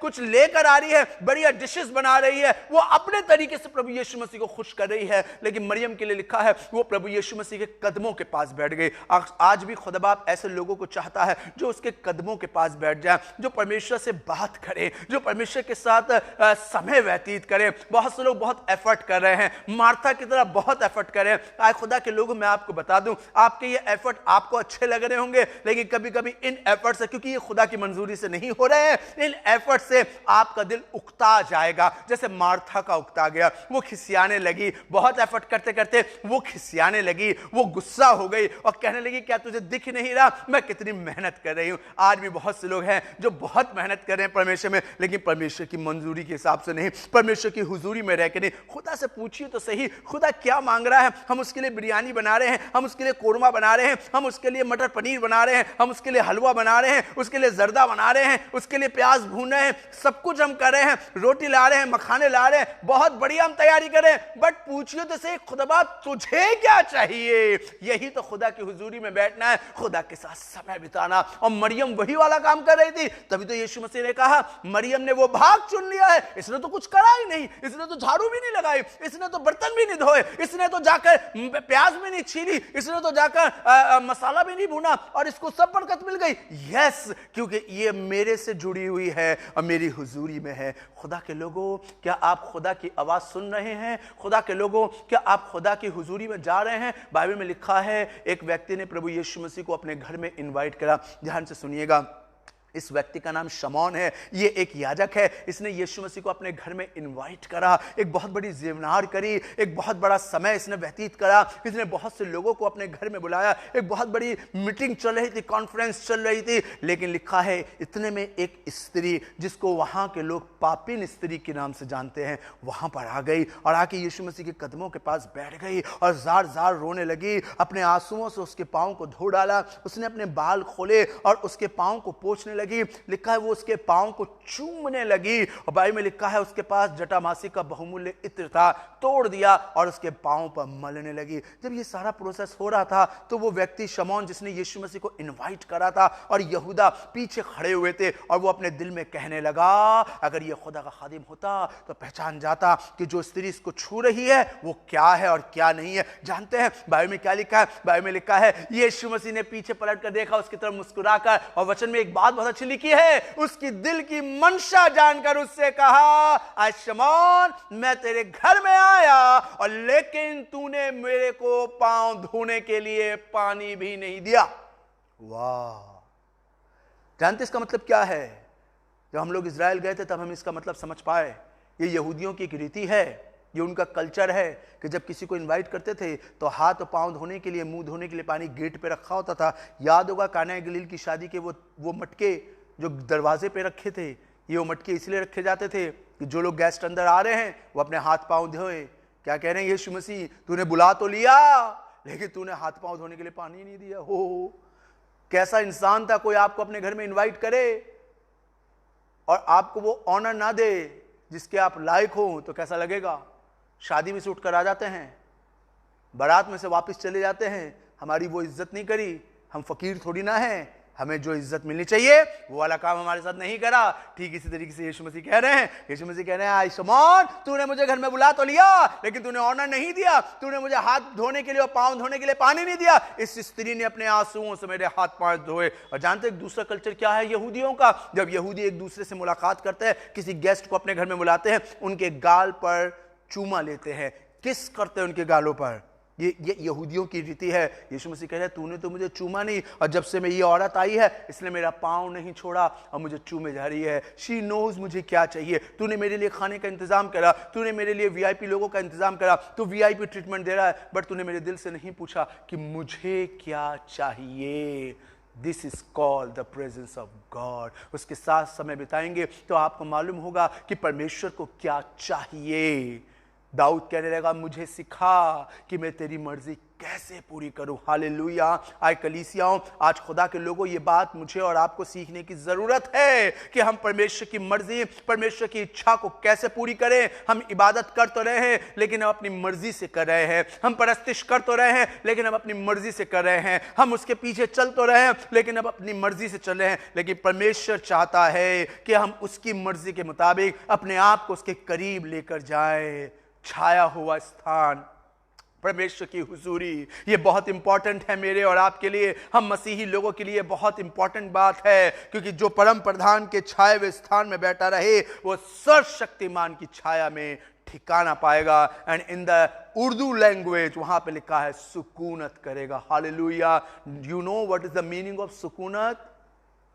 कुछ लेकर आ रही है, बढ़िया डिशेस बना रही है, वो अपने तरीके से प्रभु यीशु मसीह को खुश कर रही है। लेकिन मरियम के लिए लिखा है वो प्रभु यीशु मसीह के कदमों के पास बैठ गई। आज भी खुदा बाप ऐसे लोगों को चाहता है जो उसके कदमों के पास बैठ जाए, जो परमेश्वर से बात करे, जो परमेश्वर के साथ समय व्यतीत करे। बहुत से लोग बहुत एफर्ट कर रहे हैं, मार्था की तरह बहुत एफर्ट कर रहे हैं। आए खुदा के लोगों, मैं आपको बता दूं, आपके ये एफर्ट आपको अच्छे लग रहे होंगे, लेकिन कभी कभी इन एफर्ट से, क्योंकि ये खुदा की मंजूरी से नहीं हो रहे हैं, इन एफर्ट से आपका दिल उकता जाएगा। जैसे मार्था का उकता गया, वो खिसियाने लगी, बहुत एफर्ट करते करते वो खिसियाने लगी, वो गुस्सा हो गई और कहने लगी क्या तुझे दिख नहीं रहा मैं कितनी मेहनत कर रही हूं। आज भी बहुत से लोग हैं जो बहुत मेहनत कर रहे हैं परमेश्वर में, लेकिन परमेश्वर की मंजूरी के हिसाब से नहीं, परमेश्वर की हुजूरी में रह के नहीं। खुदा से पूछिए तो सही, खुदा क्या मांग रहा है। हम उसके लिए बिरयानी बना रहे हैं, हम उसके लिए कोरमा बना रहे हैं, हम उसके लिए मटर पनीर बना रहे हैं, हम उसके लिए हलवा बना रहे हैं, उसके लिए जर्दा बना रहे हैं, उसके लिए प्याज भून रहे हैं, सब कुछ हम कर रहे हैं, रोटी ला रहे हैं, मखाने ला रहे हैं, बहुत बढ़िया हम तैयारी कर रहे हैं। बट पूछिए तो सही खुदा तुझे क्या चाहिए। यही तो खुदा की हुजूरी में बैठना है, खुदा के साथ समय बिताना। और मरियम वही वाला काम कर रही थी। तभी तो यीशु मसीह ने कहा मरियम ने वो भाग चुन लिया है, इसने तो कुछ करा ही नहीं, इसने तो झाड़ू भी नहीं लगाई, इसने तो बर्तन भी नहीं धोए, इसने तो जाकर प्याज भी नहीं छीली, इसने तो जाकर मसाला भी नहीं भुना और इसको सब बरकत मिल गई। यस, क्योंकि ये मेरे से जुड़ी हुई है और मेरी हुजूरी में है। खुदा के लोगों, क्या आप खुदा की आवाज सुन रहे हैं? खुदा के लोगों, क्या आप खुदा की हुजूरी में जा रहे हैं? बाइबल में लिखा है एक व्यक्ति ने प्रभु यीशु मसीह को अपने घर में इनवाइट करा। ध्यान से सुनिएगा, इस व्यक्ति का नाम शमौन है, ये एक याजक है। इसने यीशु मसीह को अपने घर में इनवाइट करा, एक बहुत बड़ी ज़ेवनार करी, एक बहुत बड़ा समय इसने व्यतीत करा। इसने बहुत से लोगों को अपने घर में बुलाया, एक बहुत बड़ी मीटिंग चल रही थी, कॉन्फ्रेंस चल रही थी। लेकिन लिखा है इतने में एक स्त्री, जिसको वहाँ के लोग पापिन स्त्री के नाम से जानते हैं, वहाँ पर आ गई और आके यीशु मसीह के कदमों के पास बैठ गई और जार जार रोने लगी। अपने आंसुओं से उसके पाँव को धो डाला, उसने अपने बाल खोले और उसके पाँव को पोंछने लगी, लिखा है वो उसके पांव को चूमने लगी, और बाइबल में लिखा है उसके पास जटामासी का बहुमूल्य इत्र था, तोड़ दिया और उसके पांव पर मलने लगी। जब ये सारा प्रोसेस हो रहा था तो वो व्यक्ति शमौन जिसने यीशु मसीह को इनवाइट करा था और यहूदा पीछे खड़े हुए थे, और वो अपने दिल में कहने लगा अगर ये खुदा का खादिम होता तो पहचान जाता कि जो स्त्री इसको छू रही है वो क्या है और क्या नहीं है। जानते हैं बाइबल में क्या लिखा है? बाइबल में लिखा है यीशु मसीह ने पीछे पलट कर देखा, उसकी तरफ मुस्कुराकर, और वचन में एक बात बहुत अच्छी लिखी है, उसकी दिल की मंशा जानकर उससे कहा आज शमौन मैं तेरे घर में आया और लेकिन तूने मेरे को पांव धोने के लिए पानी भी नहीं दिया। वाह! जानते इसका मतलब क्या है? जब हम लोग इजराइल गए थे तब हम इसका मतलब समझ पाए। ये यहूदियों की एक रीति है, ये उनका कल्चर है कि जब किसी को इनवाइट करते थे तो हाथ और पांव धोने के लिए, मुंह धोने के लिए पानी गेट पे रखा होता था। याद होगा काना गलील की शादी के वो मटके जो दरवाजे पे रखे थे, ये वो मटके इसलिए रखे जाते थे कि जो लोग गेस्ट अंदर आ रहे हैं वो अपने हाथ पांव धोए। क्या कह रहे हैं यीशु मसीह, तूने बुला तो लिया लेकिन तूने हाथ पांव धोने के लिए पानी नहीं दिया। हो कैसा इंसान था कोई आपको अपने घर में इनवाइट करे और आपको वो ऑनर ना दे जिसके आप लायक हो, तो कैसा लगेगा? शादी में से उठकर आ जाते हैं, बारात में से वापस चले जाते हैं, हमारी वो इज्जत नहीं करी, हम फकीर थोड़ी ना हैं, हमें जो इज्जत मिलनी चाहिए वो वाला काम हमारे साथ नहीं करा। ठीक इसी तरीके से यीशु मसीह कह रहे हैं, यीशु मसीह कह रहे हैं शमौन तूने मुझे घर में बुला तो लिया लेकिन तूने ऑनर नहीं दिया, तूने मुझे हाथ धोने के लिए और पांव धोने के लिए पानी नहीं दिया। इस स्त्री ने अपने आंसुओं से मेरे हाथ पांव धोए। और जानते एक दूसरा कल्चर क्या है यहूदियों का? जब यहूदी एक दूसरे से मुलाकात करते हैं, किसी गेस्ट को अपने घर में बुलाते हैं, उनके गाल पर चूमा लेते हैं, किस करते हैं उनके गालों पर। ये यहूदियों की रीति है। यीशु मसीह कह रहे हैं तूने तो मुझे चूमा नहीं, और जब से मैं ये औरत आई है इसने मेरा पाँव नहीं छोड़ा और मुझे चूमे जा रही है। शी नोज मुझे क्या चाहिए। तूने मेरे लिए खाने का इंतजाम करा, तूने मेरे लिए वीआईपी लोगों का इंतजाम करा, तू वीआईपी ट्रीटमेंट दे रहा है, बट तूने मेरे दिल से नहीं पूछा कि मुझे क्या चाहिए। This is called the presence of God. उसके साथ समय बिताएंगे तो आपको मालूम होगा कि परमेश्वर को क्या चाहिए। दाऊद कहने लगा मुझे सिखा कि मैं तेरी मर्जी कैसे पूरी करूं। हालेलुया। आए कलीसियाओं, आज खुदा के लोगों, ये बात मुझे और आपको सीखने की जरूरत है कि हम परमेश्वर की मर्जी, परमेश्वर की इच्छा को कैसे पूरी करें। हम इबादत कर तो रहे हैं लेकिन हम अपनी मर्जी से कर रहे हैं, हम परस्तिश कर तो रहे हैं लेकिन हम अपनी मर्जी से कर रहे हैं, हम उसके पीछे चल तो रहे हैं लेकिन अब अपनी मर्जी से चल रहे हैं। लेकिन परमेश्वर चाहता है कि हम उसकी मर्जी के मुताबिक अपने आप को उसके करीब लेकर जाएं। छाया हुआ स्थान, परमेश्वर की हुजूरी, ये बहुत इंपॉर्टेंट है मेरे और आपके लिए, हम मसीही लोगों के लिए बहुत इंपॉर्टेंट बात है, क्योंकि जो परम प्रधान के छाए हुए स्थान में बैठा रहे वो सर्वशक्तिमान की छाया में ठिकाना पाएगा। And in the Urdu language वहां पे लिखा है सुकूनत करेगा। Hallelujah. You know what is the meaning of सुकूनत?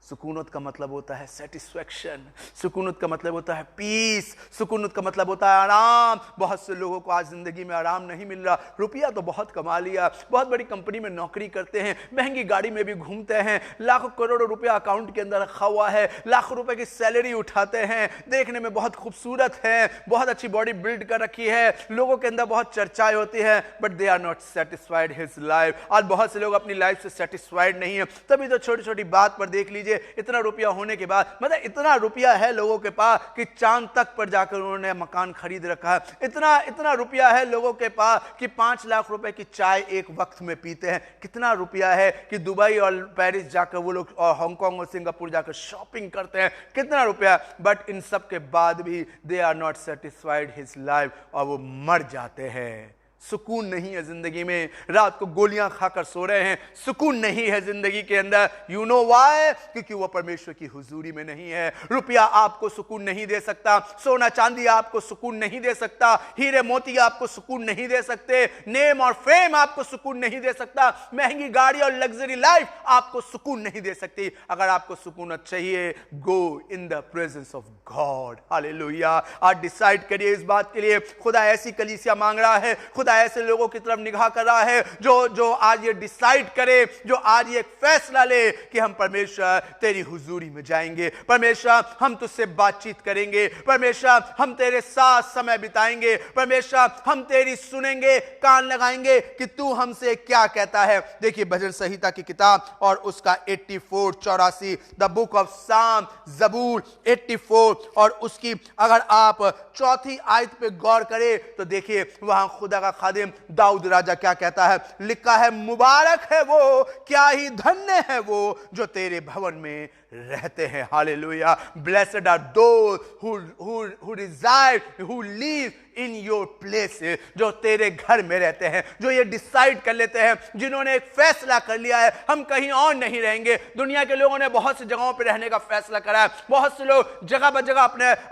सुकूनत का मतलब होता है सेटिस्फैक्शन, सुकूनत का मतलब होता है पीस, सुकूनत का मतलब होता है आराम। बहुत से लोगों को आज जिंदगी में आराम नहीं मिल रहा। रुपया तो बहुत कमा लिया, बहुत बड़ी कंपनी में नौकरी करते हैं, महंगी गाड़ी में भी घूमते हैं, लाखों करोड़ों रुपया अकाउंट के अंदर रखा हुआ है, लाखों रुपए की सैलरी उठाते हैं, देखने में बहुत खूबसूरत है, बहुत अच्छी बॉडी बिल्ड कर रखी है, लोगों के अंदर बहुत चर्चाएं होती है, but they are not satisfied his life. आज बहुत से लोग अपनी लाइफ से सेटिस्फाइड नहीं है। तभी तो छोटी छोटी बात पर देख लीजिए, इतना रुपया होने के बाद, मतलब इतना रुपया है लोगों के पास कि चांद तक पर जाकर उन्होंने मकान खरीद रखा है। इतना रुपया है लोगों के पास कि 5 लाख रुपए की चाय एक वक्त में पीते हैं। कितना रुपया है कि दुबई और पेरिस जाकर वो लोग, और हांगकांग और सिंगापुर जाकर शॉपिंग करते हैं। कितना रुपया, बट इन सब के बाद भी they are not satisfied his life, और वो मर जाते हैं। सुकून नहीं है जिंदगी में, रात को गोलियां खाकर सो रहे हैं, सुकून नहीं है जिंदगी के अंदर। You know why? क्योंकि वो परमेश्वर की हुजूरी में नहीं है। रुपया आपको सुकून नहीं दे सकता, सोना चांदी आपको सुकून नहीं दे सकता, हीरे मोती आपको सुकून नहीं दे सकते, नेम और फेम आपको सुकून नहीं दे सकता, महंगी गाड़ी और लग्जरी लाइफ आपको सुकून नहीं दे सकती। अगर आपको सुकून चाहिए, go in the presence of God. Hallelujah. आज डिसाइड करिए इस बात के लिए। खुदा ऐसी कलीसिया मांग रहा है, खुदा खुदा ऐसे लोगों की तरफ निगाह कर रहा है जो आज ये डिसाइड करे, जो आज ये फैसला ले कि हम परमेश्वर तेरी हुजूरी में जाएंगे, परमेश्वर हम तुझसे बातचीत करेंगे, परमेश्वर हम तेरे साथ समय बिताएंगे, परमेश्वर हम तेरी सुनेंगे, कान लगाएंगे कि तू हमसे क्या कहता है। देखिए भजन संहिता की किताब और उसका 84 द बुक ऑफ साम, जबूर 84 और उसकी अगर आप चौथी आयत पे गौर करें तो देखिए वहां खुदा का खादिम दाऊद राजा क्या कहता है। लिखा है, मुबारक है वो, क्या ही धन्य है वो जो तेरे भवन में रहते हैं। Hallelujah. Blessed are those who reside, who live in your place, जो तेरे घर में रहते हैं, जो ये डिसाइड कर लेते हैं, जिन्होंने एक फैसला कर लिया है हम कहीं और नहीं रहेंगे। दुनिया के लोगों ने बहुत सी जगहों पर रहने का फैसला करा है, बहुत से लोग जगह ब जगह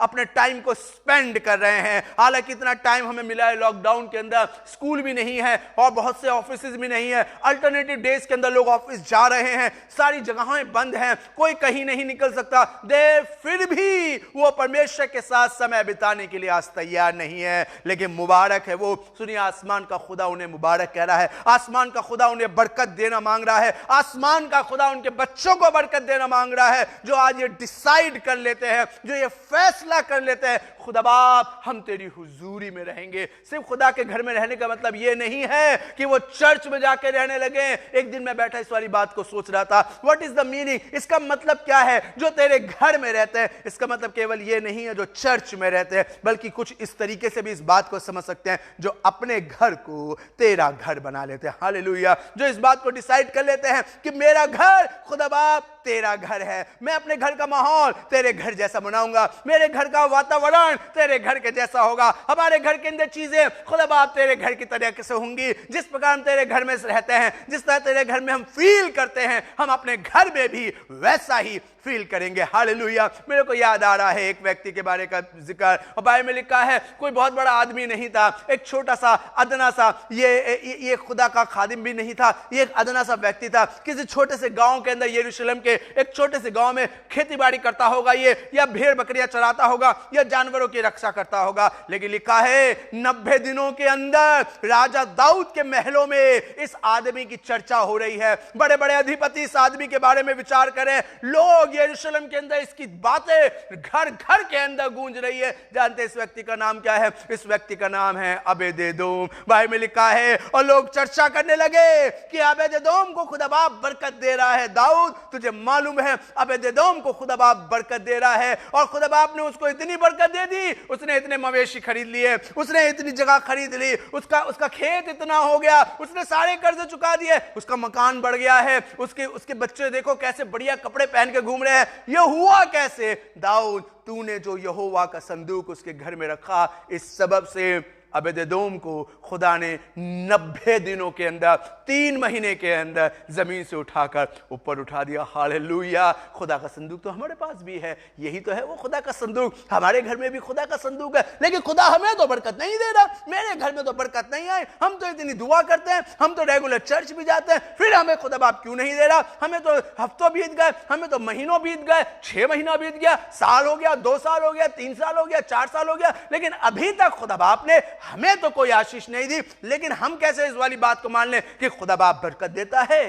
अपने टाइम को स्पेंड कर रहे हैं। हालांकि इतना टाइम हमें मिला है लॉकडाउन के अंदर, स्कूल भी नहीं है और बहुत से ऑफिस भी नहीं है, अल्टरनेटिव डेज के अंदर लोग ऑफिस जा रहे हैं, सारी जगहें बंद हैं, कोई कहीं नहीं निकल सकता। दे फिर भी वो परमेश्वर के साथ समय बिताने के लिए आज तैयार नहीं है। लेकिन मुबारक है वो, सुनिए आसमान का खुदा उन्हें मुबारक कह रहा है, आसमान का खुदा उन्हें बरकत देना मांग रहा है, आसमान का खुदा उनके बच्चों को बरकत देना मांग रहा है, जो आज ये डिसाइड कर लेते हैं, जो ये फैसला कर लेते हैं, खुदा बाप हम तेरी हुजूरी में रहेंगे। सिर्फ खुदा के घर में रहने का मतलब ये नहीं है कि वो चर्च में जाके रहने लगे। एक दिन मैं बैठा इस वाली बात को सोच रहा था, व्हाट इज द मीनिंग, इसका मतलब क्या है जो तेरे घर में रहते हैं। इसका मतलब केवल ये नहीं है जो चर्च में रहते हैं, बल्कि कुछ इस तरीके से भी इस बात को समझ सकते हैं जो अपने घर को तेरा घर बना लेते हैं। हालेलुया। जो इस बात को डिसाइड कर लेते हैं कि मेरा घर खुदा बाप तेरा घर है, मैं अपने घर का माहौल तेरे घर जैसा बनाऊंगा, मेरे घर का वातावरण तेरे घर के जैसा होगा, हमारे घर के अंदर चीजें खुदा बाप तेरे घर की तरह से होंगी। जिस प्रकार हम तेरे घर में रहते हैं, जिस तरह तेरे घर में हम फील करते हैं, हम अपने घर में भी वैसा ही फील करेंगे। हालेलुया। मेरे को याद आ रहा है एक व्यक्ति के बारे का जिक्र, और बाइबल में लिखा है कोई बहुत बड़ा आदमी नहीं था, एक छोटा सा अदना सा, ये खुदा का खादिम भी नहीं था, ये एक अदना सा व्यक्ति था। किसी छोटे से गांव के अंदर, यरूशलेम के एक छोटे से गांव में खेती बाड़ी करता होगा ये, या भेड़ बकरियां चराता होगा, या जानवरों की रक्षा करता होगा। लेकिन लिखा है 90 दिनों के अंदर राजा दाऊद के महलों में इस आदमी की चर्चा हो रही है। बड़े बड़े अधिपति इस आदमी के बारे में विचार करें, लोग यरूशलेम के अंदर इसकी बातें घर घर के अंदर गूंज रही है। जानते इस व्यक्ति का नाम क्या है? इस व्यक्ति का नाम है अबेदेदोम। बाइबल में लिखा है और लोग चर्चा करने लगे कि अबेदेदोम को खुदा बाप बरकत दे रहा है। दाऊद तुझे मालूम है अबेदेदोम को खुदा बाप बरकत दे रहा है, और खुदा बाप ने उसको इतनी बरकत दे दी, उसने इतने मवेशी खरीद लिए, उसने इतनी जगह खरीद ली, उसका खेत इतना हो गया, उसने सारे कर्ज चुका दिए, उसका मकान बढ़ गया है, उसके बच्चे देखो कैसे बढ़िया कपड़े पहन के घूम रहे हैं। ये हुआ कैसे? दाऊद तूने जो यहोवा का संदूक उसके घर में रखा, इस सबब से अबेदेदोम को खुदा ने 90 दिनों के अंदर, 3 महीने के अंदर जमीन से उठाकर ऊपर उठा दिया। हालेलुया। खुदा का संदूक तो हमारे पास भी है, यही तो है वो खुदा का संदूक। हमारे घर में भी खुदा का संदूक है, लेकिन खुदा हमें तो बरकत नहीं दे रहा। मेरे घर में तो बरकत नहीं आई, हम तो इतनी दुआ करते हैं, हम तो रेगुलर चर्च भी जाते हैं, फिर हमें खुदा बाप क्यों नहीं दे रहा? हमें तो हफ्तों बीत गए, हमें तो महीनों बीत गए, 6 महीना बीत गया, साल हो गया, 2 साल हो गया, 3 साल हो गया, 4 साल हो गया, लेकिन अभी तक खुदा बाप ने हमें तो कोई आशीष नहीं दी। लेकिन हम कैसे इस वाली बात को मान लें कि खुदा बाप बरकत देता है?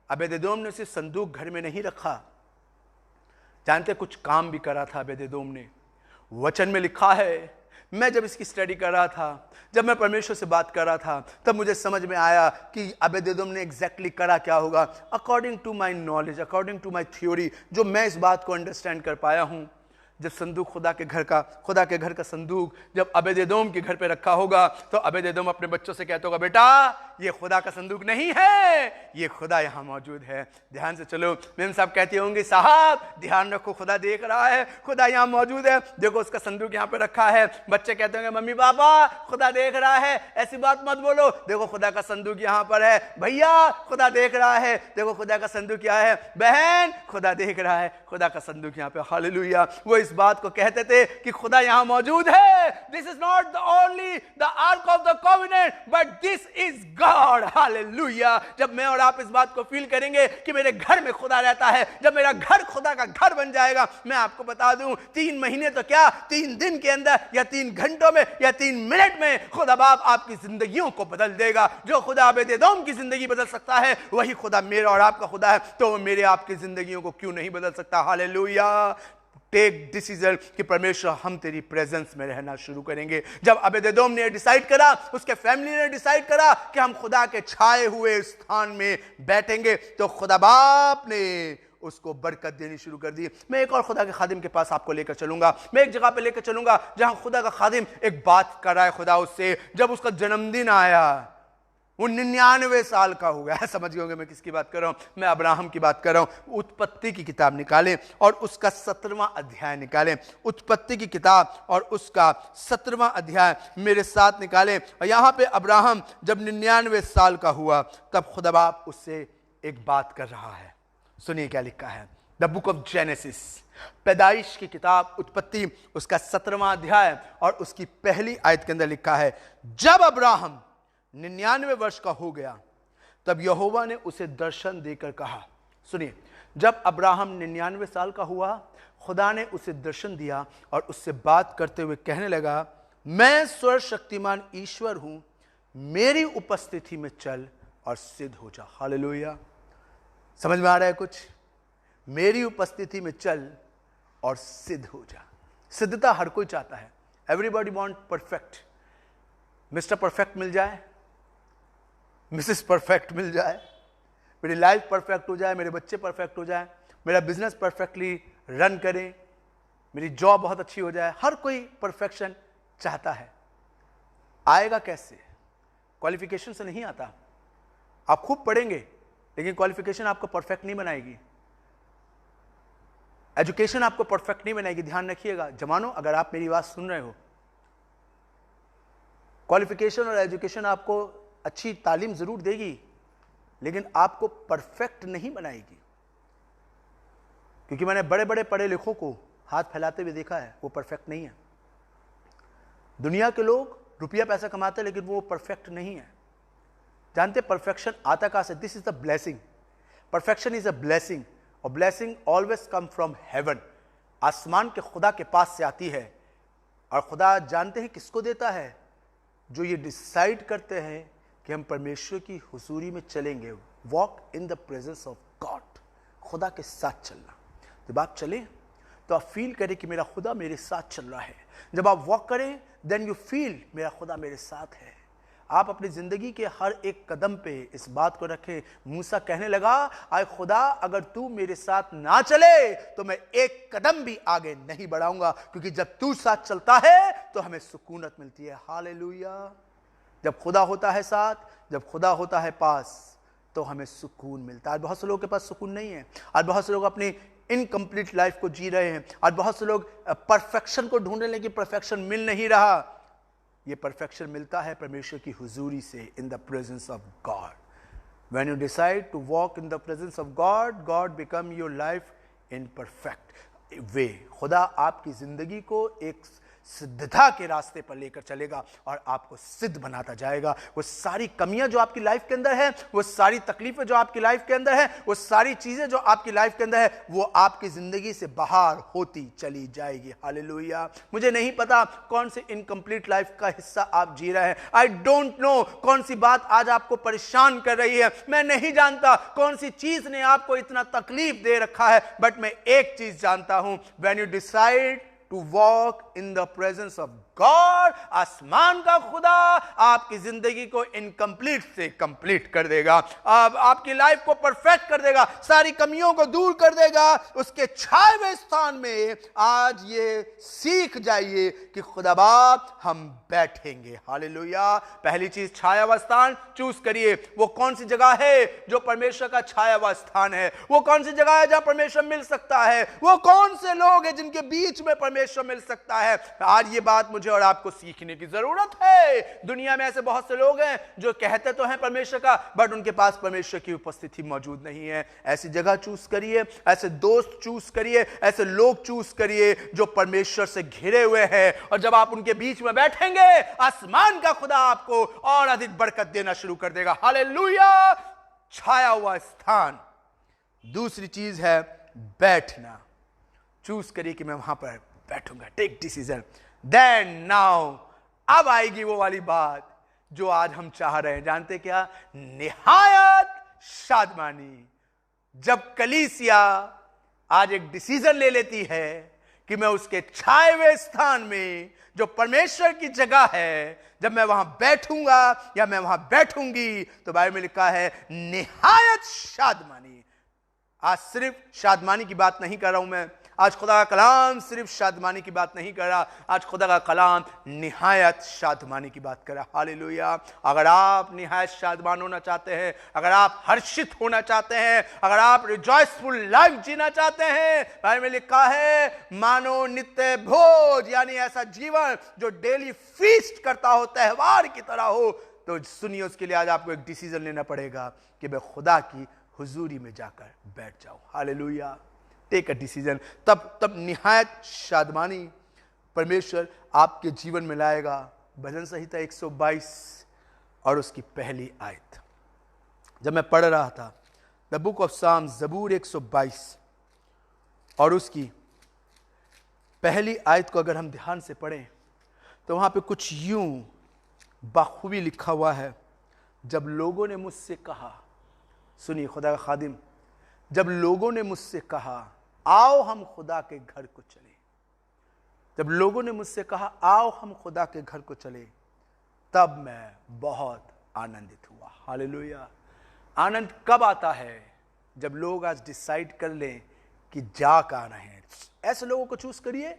अबेदेदोम ने सिर्फ संदूक घर में नहीं रखा, जानते कुछ काम भी करा था अबेदेदोम ने। वचन में लिखा है, मैं जब इसकी स्टडी कर रहा था, जब मैं परमेश्वर से बात कर रहा था, तब मुझे समझ में आया कि अबेदेदोम ने एग्जैक्टली करा क्या होगा। According to my knowledge, according to my theory, जो मैं इस बात को अंडरस्टैंड कर पाया हूं, जब संदूक खुदा के घर का संदूक जब अबेदेदोम के घर पे रखा होगा, तो अबेदेदोम अपने बच्चों से कहता होगा, बेटा ये खुदा का संदूक नहीं है, ये खुदा यहां मौजूद है। ध्यान से चलो। मेम साहब कहते होंगे, साहब ध्यान रखो, खुदा देख रहा है, खुदा यहां मौजूद है, देखो उसका संदूक यहां पे रखा है। बच्चे कहते होंगे, मम्मी पापा खुदा देख रहा है, ऐसी बात मत बोलो, देखो खुदा का संदूक यहां पर है। भैया खुदा देख रहा है, देखो खुदा का संदूक यहाँ है। बहन खुदा देख रहा है, खुदा का संदूक यहाँ पे। हालेलुया। वो इस बात को कहते थे कि खुदा यहां मौजूद है। This is not the only the arc of the covenant, but this is God God, hallelujah. जब मैं और आप इस बात को फील करेंगे कि मेरे घर में खुदा रहता है, जब मेरा घर खुदा का घर बन जाएगा, मैं आपको बता दूं 3 महीने तो क्या 3 दिन के अंदर या 3 घंटों में या 3 मिनट में खुदा बाप आपकी जिंदगियों को बदल देगा। जो खुदा अबेद-एदोम की जिंदगी बदल सकता है, वही खुदा मेरा और आपका खुदा है, तो मेरे आपकी जिंदगियों को क्यों नहीं बदल सकता। हालेलुया। टेक डिसीजन कि परमेश्वर हम तेरी प्रेजेंस में रहना शुरू करेंगे। जब अबेद-एदोम ने डिसाइड करा, उसके फैमिली ने डिसाइड करा कि हम खुदा के छाए हुए स्थान में बैठेंगे, तो खुदा बाप ने उसको बरकत देनी शुरू कर दी। मैं एक और खुदा के खादिम के पास आपको लेकर चलूंगा। मैं एक जगह पे लेकर चलूंगा जहां खुदा का खादिम एक बात कर रहा है खुदा उससे। जब उसका जन्मदिन आया, वो 99 साल का हो गया। समझ गए होंगे मैं किसकी बात कर रहा हूं? मैं अब्राहम की बात कर रहा हूं। उत्पत्ति की किताब निकालें और उसका 17वां अध्याय निकालें। उत्पत्ति की किताब और उसका 17वां अध्याय मेरे साथ निकालें। और यहां पे अब्राहम जब 99 साल का हुआ, तब खुदा बाप उससे एक बात कर रहा है। सुनिए क्या लिखा है। द बुक ऑफ जेनेसिस, पैदाइश की किताब, उत्पत्ति उसका 17वां अध्याय और उसकी पहली आयत के अंदर लिखा है, जब अब्राहम 99 वर्ष का हो गया, तब यहोवा ने उसे दर्शन देकर कहा। सुनिए, जब अब्राहम 99 साल का हुआ, खुदा ने उसे दर्शन दिया और उससे बात करते हुए कहने लगा, मैं सर्वशक्तिमान ईश्वर हूं, मेरी उपस्थिति में चल और सिद्ध हो जा। हालेलुया। समझ में आ रहा है कुछ? मेरी उपस्थिति में चल और सिद्ध हो जा। सिद्धता हर कोई चाहता है। Everybody want perfect. Mr perfect मिल जाए, मिसेस परफेक्ट मिल जाए, मेरी लाइफ परफेक्ट हो जाए, मेरे बच्चे परफेक्ट हो जाए, मेरा बिजनेस परफेक्टली रन करे, मेरी जॉब बहुत अच्छी हो जाए। हर कोई परफेक्शन चाहता है। आएगा कैसे? क्वालिफिकेशन से नहीं आता। आप खूब पढ़ेंगे लेकिन क्वालिफिकेशन आपको परफेक्ट नहीं बनाएगी। एजुकेशन आपको परफेक्ट नहीं बनाएगी। ध्यान रखिएगा जवानों, अगर आप मेरी बात सुन रहे हो, क्वालिफिकेशन और एजुकेशन आपको अच्छी तालीम जरूर देगी लेकिन आपको परफेक्ट नहीं बनाएगी। क्योंकि मैंने बड़े बड़े पढ़े लिखों को हाथ फैलाते हुए देखा है, वो परफेक्ट नहीं है। दुनिया के लोग रुपया पैसा कमाते हैं लेकिन वो परफेक्ट नहीं है। जानते परफेक्शन आता कहां से? This is the blessing. Perfection is a blessing और blessing always come from heaven. आसमान के खुदा के पास से आती है। और खुदा जानते हैं किसको देता है? जो ये डिसाइड करते हैं कि हम परमेश्वर की हुजूरी में चलेंगे। Walk in the presence of God, खुदा के साथ चलना। जब आप चलें तो आप फील करें कि मेरा खुदा मेरे साथ चल रहा है। जब आप वॉक करें देन यू फील मेरा खुदा मेरे साथ है। आप अपनी जिंदगी के हर एक कदम पे इस बात को रखें। मूसा कहने लगा, आए खुदा अगर तू मेरे साथ ना चले तो मैं एक कदम भी आगे नहीं बढ़ाऊंगा, क्योंकि जब तू साथ चलता है तो हमें सुकूनत मिलती है। हालेलुया। जब खुदा होता है साथ, जब खुदा होता है पास, तो हमें सुकून मिलता है। आज बहुत से लोगों के पास सुकून नहीं है। आज बहुत से लोग अपनी इनकम्प्लीट लाइफ को जी रहे हैं। आज बहुत से लोग परफेक्शन को ढूंढ रहे हैं लेकिन परफेक्शन मिल नहीं रहा। ये परफेक्शन मिलता है परमेश्वर की हुजूरी से, in the presence of God. When you decide to walk in the presence of God, God become your life in perfect way. खुदा आपकी जिंदगी को एक सिद्धता के रास्ते पर लेकर चलेगा और आपको सिद्ध बनाता जाएगा। वो सारी कमियां जो आपकी लाइफ के अंदर है, वो सारी तकलीफें जो आपकी लाइफ के अंदर है, वो सारी चीजें जो आपकी लाइफ के अंदर है, वो आपकी जिंदगी से बाहर होती चली जाएगी। हालेलुया। मुझे नहीं पता कौन सी इनकम्प्लीट लाइफ का हिस्सा आप जी रहे हैं। आई डोंट नो कौन सी बात आज आपको परेशान कर रही है। मैं नहीं जानता कौन सी चीज ने आपको इतना तकलीफ दे रखा है, बट मैं एक चीज जानता हूं, when you decide to walk in the presence of God, आसमान का खुदा आपकी जिंदगी को इनकम्प्लीट से कंप्लीट कर देगा। आपकी लाइफ को परफेक्ट कर देगा, सारी कमियों को दूर कर देगा। उसके छाए हुए स्थान में आज ये सीख जाइए कि खुदा बाप हम बैठेंगे। हालेलुया। पहली चीज, छाया हुआ स्थान चूज करिए। वो कौन सी जगह है जो परमेश्वर का छाया हुआ स्थान है? वो कौन सी जगह है जहां परमेश्वर मिल सकता है? वो कौन से लोग हैं जिनके बीच में परमेश्वर मिल सकता है? आज ये बात मुझे मुझे और आपको सीखने की जरूरत है। दुनिया में ऐसे बहुत से लोग हैं जो कहते तो हैं परमेश्वर का, बट उनके पास परमेश्वर की उपस्थिति मौजूद नहीं है। ऐसी जगह चूज करिए, ऐसे दोस्त चूज करिए, ऐसे लोग चूज करिए जो परमेश्वर से घिरे हुए हैं, और जब आप उनके बीच में बैठेंगे, आसमान का खुदा आपको और अधिक बरकत देना शुरू कर देगा। हालेलुया। छाया हुआ स्थान। दूसरी चीज है बैठना। चूज करिए कि मैं वहां पर बैठूंगा। Take decision. देन नाउ, अब आएगी वो वाली बात जो आज हम चाह रहे हैं। जानते क्या? निहायत शादमानी। जब कलीसिया आज एक डिसीजन ले लेती है कि मैं उसके छाए हुए स्थान में, जो परमेश्वर की जगह है, जब मैं वहां बैठूंगा या मैं वहां बैठूंगी, तो बाइबल में लिखा है निहायत शादमानी। आज सिर्फ शादमानी की बात नहीं कर रहा हूं मैं, आज खुदा का कलाम सिर्फ शादमानी की बात नहीं कर रहा, आज खुदा का कलाम निहायत शादमानी की बात कर रहा। हालेलुया। अगर आप निहायत शादमान होना चाहते हैं, अगर आप हर्षित होना चाहते हैं, अगर आप रिजॉयसफुल लाइफ जीना चाहते हैं, बाइबल में लिखा है मानो नित्य भोज, यानी ऐसा जीवन जो डेली फीस्ट करता हो, त्योहार की तरह हो, तो सुनिए उसके लिए आज आपको एक डिसीजन लेना पड़ेगा कि मैं खुदा की हुजूरी में जाकर बैठ जाऊं। हालेलुया। Take a decision. तब निहायत शादमानी परमेश्वर आपके जीवन में लाएगा। भजन संहिता 122 और उसकी पहली आयत जब मैं पढ़ रहा था, द बुक ऑफ साम, जबूर 122 और उसकी पहली आयत को अगर हम ध्यान से पढ़ें तो वहां पे कुछ यूं बाखूबी लिखा हुआ है। जब लोगों ने मुझसे कहा, सुनिए खुदा का खादिम, जब लोगों ने मुझसे कहा आओ हम खुदा के घर को चले, जब लोगों ने मुझसे कहा आओ हम खुदा के घर को चले, तब मैं बहुत आनंदित हुआ। हालेलुया। आनंद कब आता है? जब लोग आज डिसाइड कर लें कि जा कहां रहे हैं। ऐसे लोगों को चूज करिए।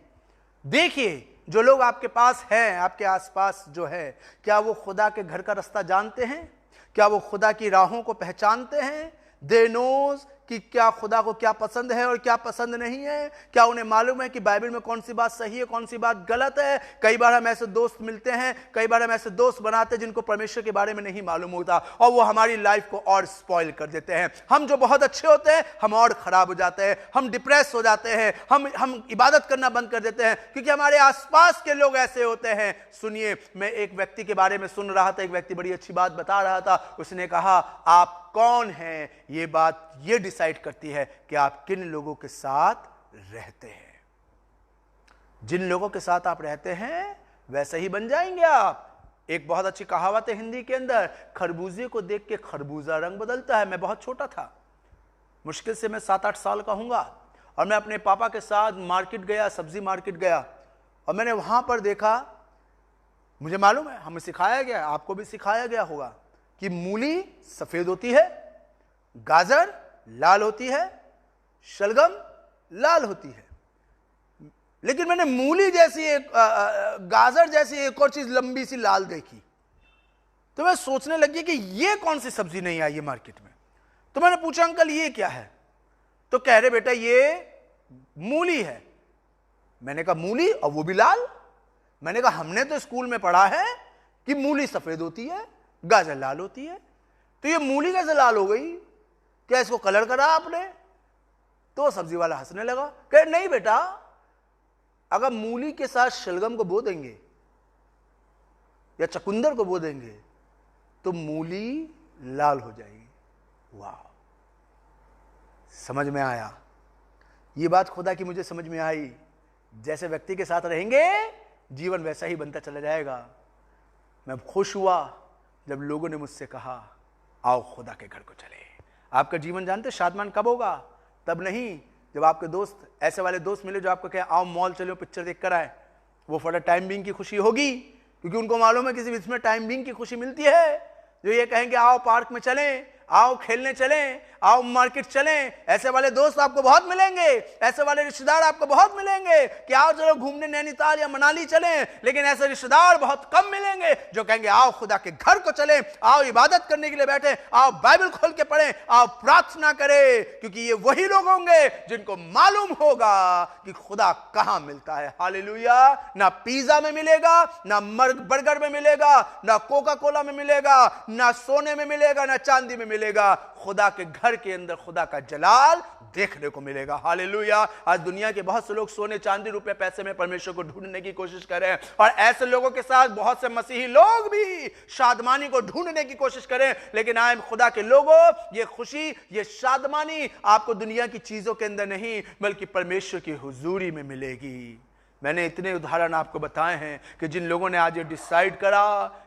देखिए जो लोग आपके पास हैं, आपके आसपास जो है, क्या वो खुदा के घर का रास्ता जानते हैं? क्या वो खुदा की राहों को पहचानते हैं? दे नोज कि क्या खुदा को क्या पसंद है और क्या पसंद नहीं है। क्या उन्हें मालूम है कि बाइबल में कौन सी बात सही है, कौन सी बात गलत है। कई बार हम ऐसे दोस्त मिलते हैं, कई बार हम ऐसे दोस्त बनाते हैं जिनको परमेश्वर के बारे में नहीं मालूम होता, और वो हमारी लाइफ को और स्पॉइल कर देते हैं। हम जो बहुत अच्छे होते हैं हम और खराब हो जाते हैं, हम डिप्रेस हो जाते हैं, हम इबादत करना बंद कर देते हैं, क्योंकि हमारे आसपास के लोग ऐसे होते हैं। सुनिए, मैं एक व्यक्ति के बारे में सुन रहा था, एक व्यक्ति बड़ी अच्छी बात बता रहा था। उसने कहा आप कौन हैं, ये बात ये डिसाइड करती है कि आप किन लोगों के साथ रहते हैं। जिन लोगों के साथ आप रहते हैं वैसे ही बन जाएंगे आप। एक बहुत अच्छी कहावत है हिंदी के अंदर, खरबूजे को देख के खरबूजा रंग बदलता है। मैं बहुत छोटा था, मुश्किल से मैं 7-8 साल का हूंगा, और मैं अपने पापा के साथ मार्केट गया, सब्जी मार्केट गया, और मैंने वहां पर देखा, मुझे मालूम है हमें सिखाया गया, आपको भी सिखाया गया होगा कि मूली सफेद होती है, गाजर लाल होती है, शलगम लाल होती है। लेकिन मैंने मूली जैसी एक गाजर जैसी एक और चीज लंबी सी लाल देखी, तो मैं सोचने लगी कि ये कौन सी सब्जी नहीं आई है मार्केट में। तो मैंने पूछा अंकल ये क्या है? तो कह रहे बेटा ये मूली है। मैंने कहा मूली और वो भी लाल? मैंने कहा हमने तो स्कूल में पढ़ा है कि मूली सफेद होती है, गाजर लाल होती है, तो ये मूली कैसे लाल हो गई? क्या इसको कलर करा आपने? तो सब्जी वाला हंसने लगा, कह नहीं बेटा, अगर मूली के साथ शलगम को बो देंगे या चकुंदर को बो देंगे तो मूली लाल हो जाएगी। वाह, समझ में आया। ये बात खुदा की मुझे समझ में आई। जैसे व्यक्ति के साथ रहेंगे जीवन वैसा ही बनता चला जाएगा। मैं खुश हुआ जब लोगों ने मुझसे कहा आओ खुदा के घर को चले। आपका जीवन जानते शादमान कब होगा? तब नहीं जब आपके दोस्त, ऐसे वाले दोस्त मिले जो आपको कहे आओ मॉल चलो पिक्चर देख कर आए। वो फॉर टाइम बीइंग की खुशी होगी, क्योंकि उनको मालूम है किसी इसमें टाइम बीइंग की खुशी मिलती है। जो ये कहेंगे आओ पार्क में चलें, आओ खेलने चलें, आओ मार्केट चलें। ऐसे वाले दोस्त आपको बहुत मिलेंगे, ऐसे वाले रिश्तेदार आपको बहुत मिलेंगे कि आओ चलो घूमने नैनीताल या मनाली चलें। लेकिन ऐसे रिश्तेदार बहुत कम मिलेंगे जो कहेंगे आओ खुदा के घर को चलें, आओ इबादत करने के लिए बैठे, आओ बाइबल खोल के पढ़ें, आओ प्रार्थना करें। क्योंकि ये वही लोग होंगे जिनको मालूम होगा कि खुदा कहां मिलता है। हालेलुया। ना पिज्जा में मिलेगा, ना बर्गर में मिलेगा, ना कोका कोला में मिलेगा, ना सोने में मिलेगा, ना चांदी में मिलेगा। खुदा के घर के अंदर खुदा का जलाल देखने को मिलेगा। हालेलुया। आज दुनिया के बहुत से लोग सोने चांदी रुपए पैसे में परमेश्वर को ढूंढने की कोशिश कर रहे हैं, और ऐसे लोगों के साथ बहुत से मसीही लोग भी शादमानी को ढूंढने की कोशिश करें। लेकिन आए खुदा के लोगों, ये खुशी, ये शादमानी आपको दुनिया की चीजों के अंदर नहीं बल्कि परमेश्वर की हुजूरी में मिलेगी। मैंने इतने उदाहरण आपको बताए हैं कि जिन लोगों ने आज ये डिसाइड करा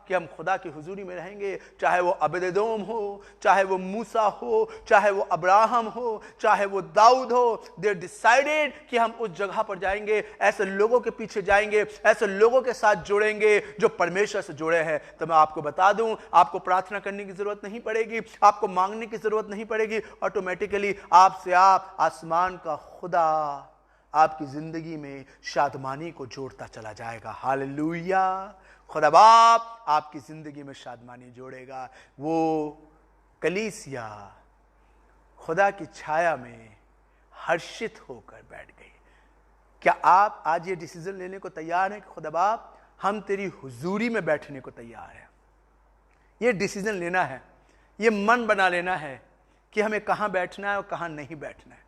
कि हम खुदा की हुजूरी में रहेंगे, चाहे वो अबेदोम हो, चाहे वो मूसा हो, चाहे वो अब्राहम हो, चाहे वो दाऊद हो, दे डिसाइडेड कि हम उस जगह पर जाएंगे, ऐसे लोगों के पीछे जाएंगे, ऐसे लोगों के साथ जुड़ेंगे जो परमेश्वर से जुड़े हैं। तो मैं आपको बता दूं, आपको प्रार्थना करने की जरूरत नहीं पड़ेगी, आपको मांगने की जरूरत नहीं पड़ेगी। ऑटोमेटिकली आपसे आप आसमान का खुदा आपकी जिंदगी में शादमानी को जोड़ता चला जाएगा। हालेलुया। खुदा बाप आपकी जिंदगी में शादमानी जोड़ेगा। वो कलीसिया खुदा की छाया में हर्षित होकर बैठ गई। क्या आप आज ये डिसीजन लेने को तैयार हैं कि खुदा बाप हम तेरी हुजूरी में बैठने को तैयार हैं? ये डिसीजन लेना है, ये मन बना लेना है कि हमें कहां बैठना है और कहां नहीं बैठना है।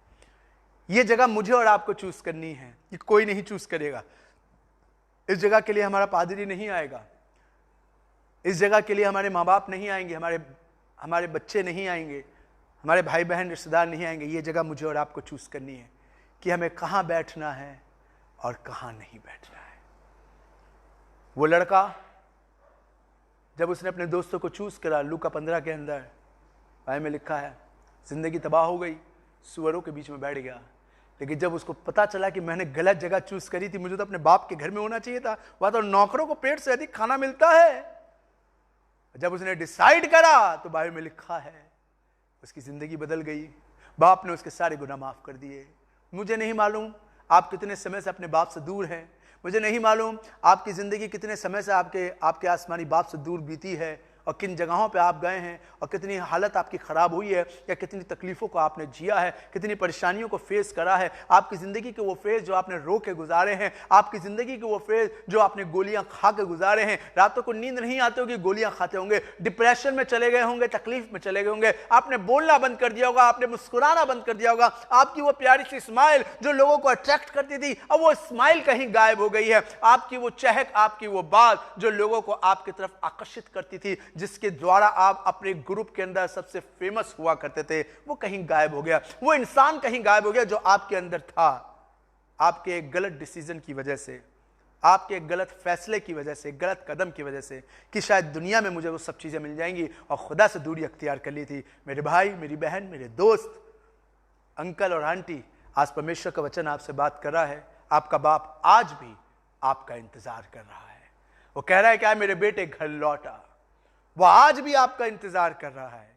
ये जगह मुझे और आपको चूज करनी है, कि कोई नहीं चूज करेगा। इस जगह के लिए हमारा पादरी नहीं आएगा, इस जगह के लिए हमारे माँ बाप नहीं आएंगे, हमारे बच्चे नहीं आएंगे, हमारे भाई बहन रिश्तेदार नहीं आएंगे। ये जगह मुझे और आपको चूज करनी है कि हमें कहां बैठना है और कहां नहीं बैठना है। वो लड़का जब उसने अपने दोस्तों को चूज करा, लूका 15 के अंदर भाई में लिखा है, जिंदगी तबाह हो गई, सुअरों के बीच में बैठ गया। लेकिन जब उसको पता चला कि मैंने गलत जगह चूज करी थी, मुझे तो अपने बाप के घर में होना चाहिए था, वहां तो नौकरों को पेट से अधिक खाना मिलता है। जब उसने डिसाइड करा तो बाइबल में लिखा है उसकी जिंदगी बदल गई। बाप ने उसके सारे गुनाह माफ कर दिए। मुझे नहीं मालूम आप कितने समय से अपने बाप से दूर हैं, मुझे नहीं मालूम आपकी जिंदगी कितने समय से आपके आसमानी बाप से दूर बीती है, और किन जगहों पे आप गए हैं, और कितनी हालत आपकी खराब हुई है, या कितनी तकलीफों को आपने जिया है, कितनी परेशानियों को फेस करा है। आपकी जिंदगी के वो फेज जो आपने रो के गुजारे हैं, आपकी जिंदगी के वो फेज जो आपने गोलियां खा के गुजारे हैं। रातों को नींद नहीं आती होगी, गोलियां खाते होंगे, डिप्रेशन में चले गए होंगे, तकलीफ में चले गए होंगे, आपने बोलना बंद कर दिया होगा, आपने मुस्कुराना बंद कर दिया होगा। आपकी वो प्यारी सी स्माइल जो लोगों को अट्रैक्ट करती थी, अब वो स्माइल कहीं गायब हो गई है। आपकी वो चहक, आपकी वो बात जो लोगों को आपकी तरफ आकर्षित करती थी, जिसके द्वारा आप अपने ग्रुप के अंदर सबसे फेमस हुआ करते थे, वो कहीं गायब हो गया। वो इंसान कहीं गायब हो गया जो आपके अंदर था। आपके एक गलत डिसीजन की वजह से, आपके एक गलत फैसले की वजह से, गलत कदम की वजह से, कि शायद दुनिया में मुझे वो सब चीजें मिल जाएंगी, और खुदा से दूरी अख्तियार कर ली थी। मेरे भाई, मेरी बहन, मेरे दोस्त, अंकल और आंटी, आज परमेश्वर का वचन आपसे बात कर रहा है। आपका बाप आज भी आपका इंतजार कर रहा है। वो कह रहा है क्या, मेरे बेटे घर लौटा। वो आज भी आपका इंतजार कर रहा है।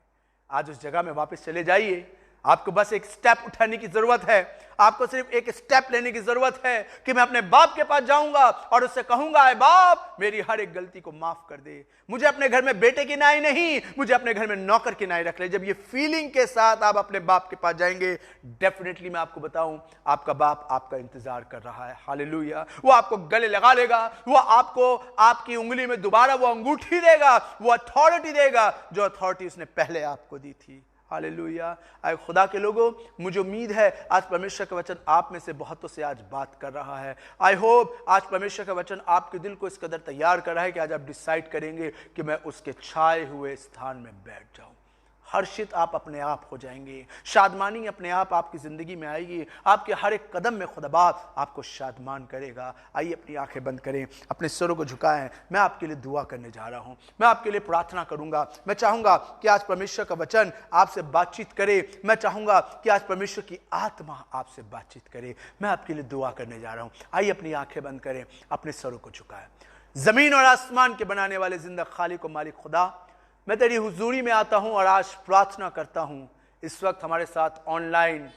आज उस जगह में वापस चले जाइए। आपको बस एक स्टेप उठाने की जरूरत है। आपको सिर्फ एक स्टेप लेने की जरूरत है कि मैं अपने बाप के पास जाऊंगा और उससे कहूंगा, ऐ बाप, मेरी हर एक गलती को माफ कर दे। मुझे अपने घर में बेटे की नाई नहीं, मुझे अपने घर में नौकर की नाई रख ले। जब ये फीलिंग के साथ आप अपने बाप के पास जाएंगे, डेफिनेटली मैं आपको बताऊं, आपका बाप आपका इंतजार कर रहा है। हालेलुया। वो आपको गले लगा लेगा, वो आपको आपकी उंगली में दोबारा वो अंगूठी देगा, वो अथॉरिटी देगा जो अथॉरिटी उसने पहले आपको दी थी। हालेलुया। आए खुदा के लोगों, मुझे उम्मीद है आज परमेश्वर का वचन आप में से बहुतों से आज बात कर रहा है। आई होप आज परमेश्वर का वचन आपके दिल को इस कदर तैयार कर रहा है कि आज आप डिसाइड करेंगे कि मैं उसके छाए हुए स्थान में बैठ जाऊं। हर्षित आप अपने आप हो जाएंगे, शादमानी अपने आप आपकी जिंदगी में आएगी। आपके हर एक कदम में खुदा बाप आपको शादमान करेगा। आइए अपनी आंखें बंद करें, अपने सरों को झुकाएं। मैं आपके लिए दुआ करने जा रहा हूं, मैं आपके लिए प्रार्थना करूंगा। मैं चाहूंगा कि आज परमेश्वर का वचन आपसे बातचीत करे। मैं चाहूंगा कि आज परमेश्वर की आत्मा आपसे बातचीत करे। मैं आपके लिए दुआ करने जा रहा हूं। आइए अपनी आंखें बंद करें, अपने सरों को झुकाएं। जमीन और आसमान के बनाने वाले जिंदा खालिक और मालिक खुदा, मैं तेरी हुजूरी में आता हूं और आज प्रार्थना करता हूं इस वक्त हमारे साथ ऑनलाइन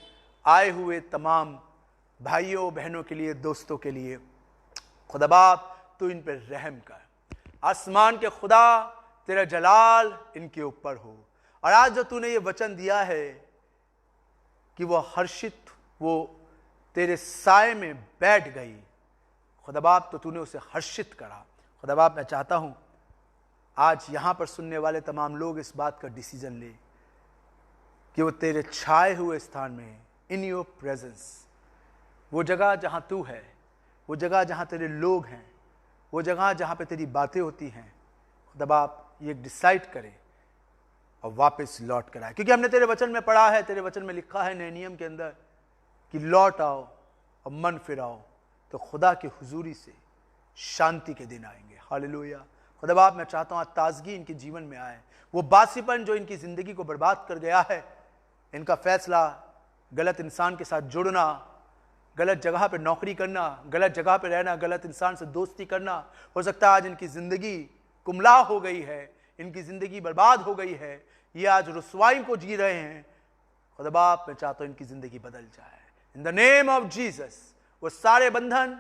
आए हुए तमाम भाइयों बहनों के लिए, दोस्तों के लिए, खुदा बाप तू इन पर रहम कर। आसमान के खुदा तेरा जलाल इनके ऊपर हो। और आज जो तूने ये वचन दिया है कि वो हर्षित, वो तेरे साए में बैठ गई, खुदा बाप तो तूने उसे हर्षित करा। खुदा बाप मैं चाहता हूं आज यहां पर सुनने वाले तमाम लोग इस बात का डिसीजन ले कि वो तेरे छाए हुए स्थान में, इन योर प्रेजेंस, वो जगह जहां तू है, वो जगह जहां तेरे लोग हैं, वो जगह जहां पे तेरी बातें होती हैं, खुदा बाप ये डिसाइड करे और वापस लौट कर आए। क्योंकि हमने तेरे वचन में पढ़ा है, तेरे वचन में लिखा है नए नियम के अंदर कि लौट आओ और मन फिराओ तो खुदा की हुजूरी से शांति के दिन आएंगे। हालेलुया। खुदा बाप मैं चाहता हूं आज ताजगी इनके जीवन में आए। वो बासीपन जो इनकी जिंदगी को बर्बाद कर गया है, इनका फैसला गलत इंसान के साथ जुड़ना, गलत जगह पे नौकरी करना, गलत जगह पे रहना, गलत इंसान से दोस्ती करना, हो सकता है आज इनकी जिंदगी कुमला हो गई है, इनकी जिंदगी बर्बाद हो गई है, ये आज रुसवाई को जी रहे हैं। खुदा बाप मैं चाहता हूं इनकी जिंदगी बदल जाए in the name of Jesus. वो सारे बंधन,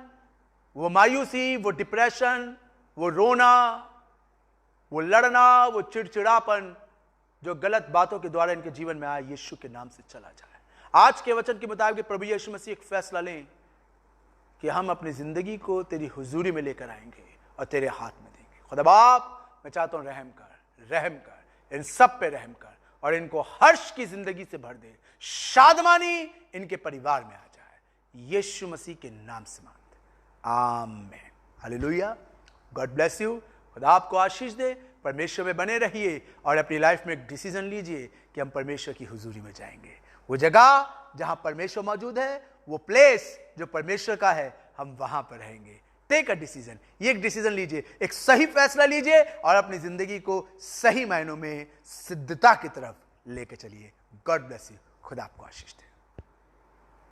वो मायूसी, वो डिप्रेशन, वो रोना, वो लड़ना, वो चिड़चिड़ापन जो गलत बातों के द्वारा इनके जीवन में आया, यीशु के नाम से चला जाए। आज के वचन के मुताबिक प्रभु यीशु मसीह एक फैसला लें कि हम अपनी जिंदगी को तेरी हुजूरी में लेकर आएंगे और तेरे हाथ में देंगे। खुदा बाप मैं चाहता हूं रहम कर, इन सब पे रहम कर और इनको हर्ष की जिंदगी से भर दे। शादमानी इनके परिवार में आ जाए, यीशु मसीह के नाम से मांगते, आमीन। हालेलुया। God bless you. खुदा आपको आशीष दे। परमेश्वर में बने रहिए और अपनी लाइफ में एक डिसीजन लीजिए कि हम परमेश्वर की हुजूरी में जाएंगे। वो जगह जहां परमेश्वर मौजूद है, वो प्लेस जो परमेश्वर का है, हम वहां पर रहेंगे। Take a decision. ये एक डिसीजन लीजिए, एक सही फैसला लीजिए और अपनी जिंदगी को सही मायनों में सिद्धता की तरफ लेके चलिए। God bless you. खुदा आपको आशीष दे।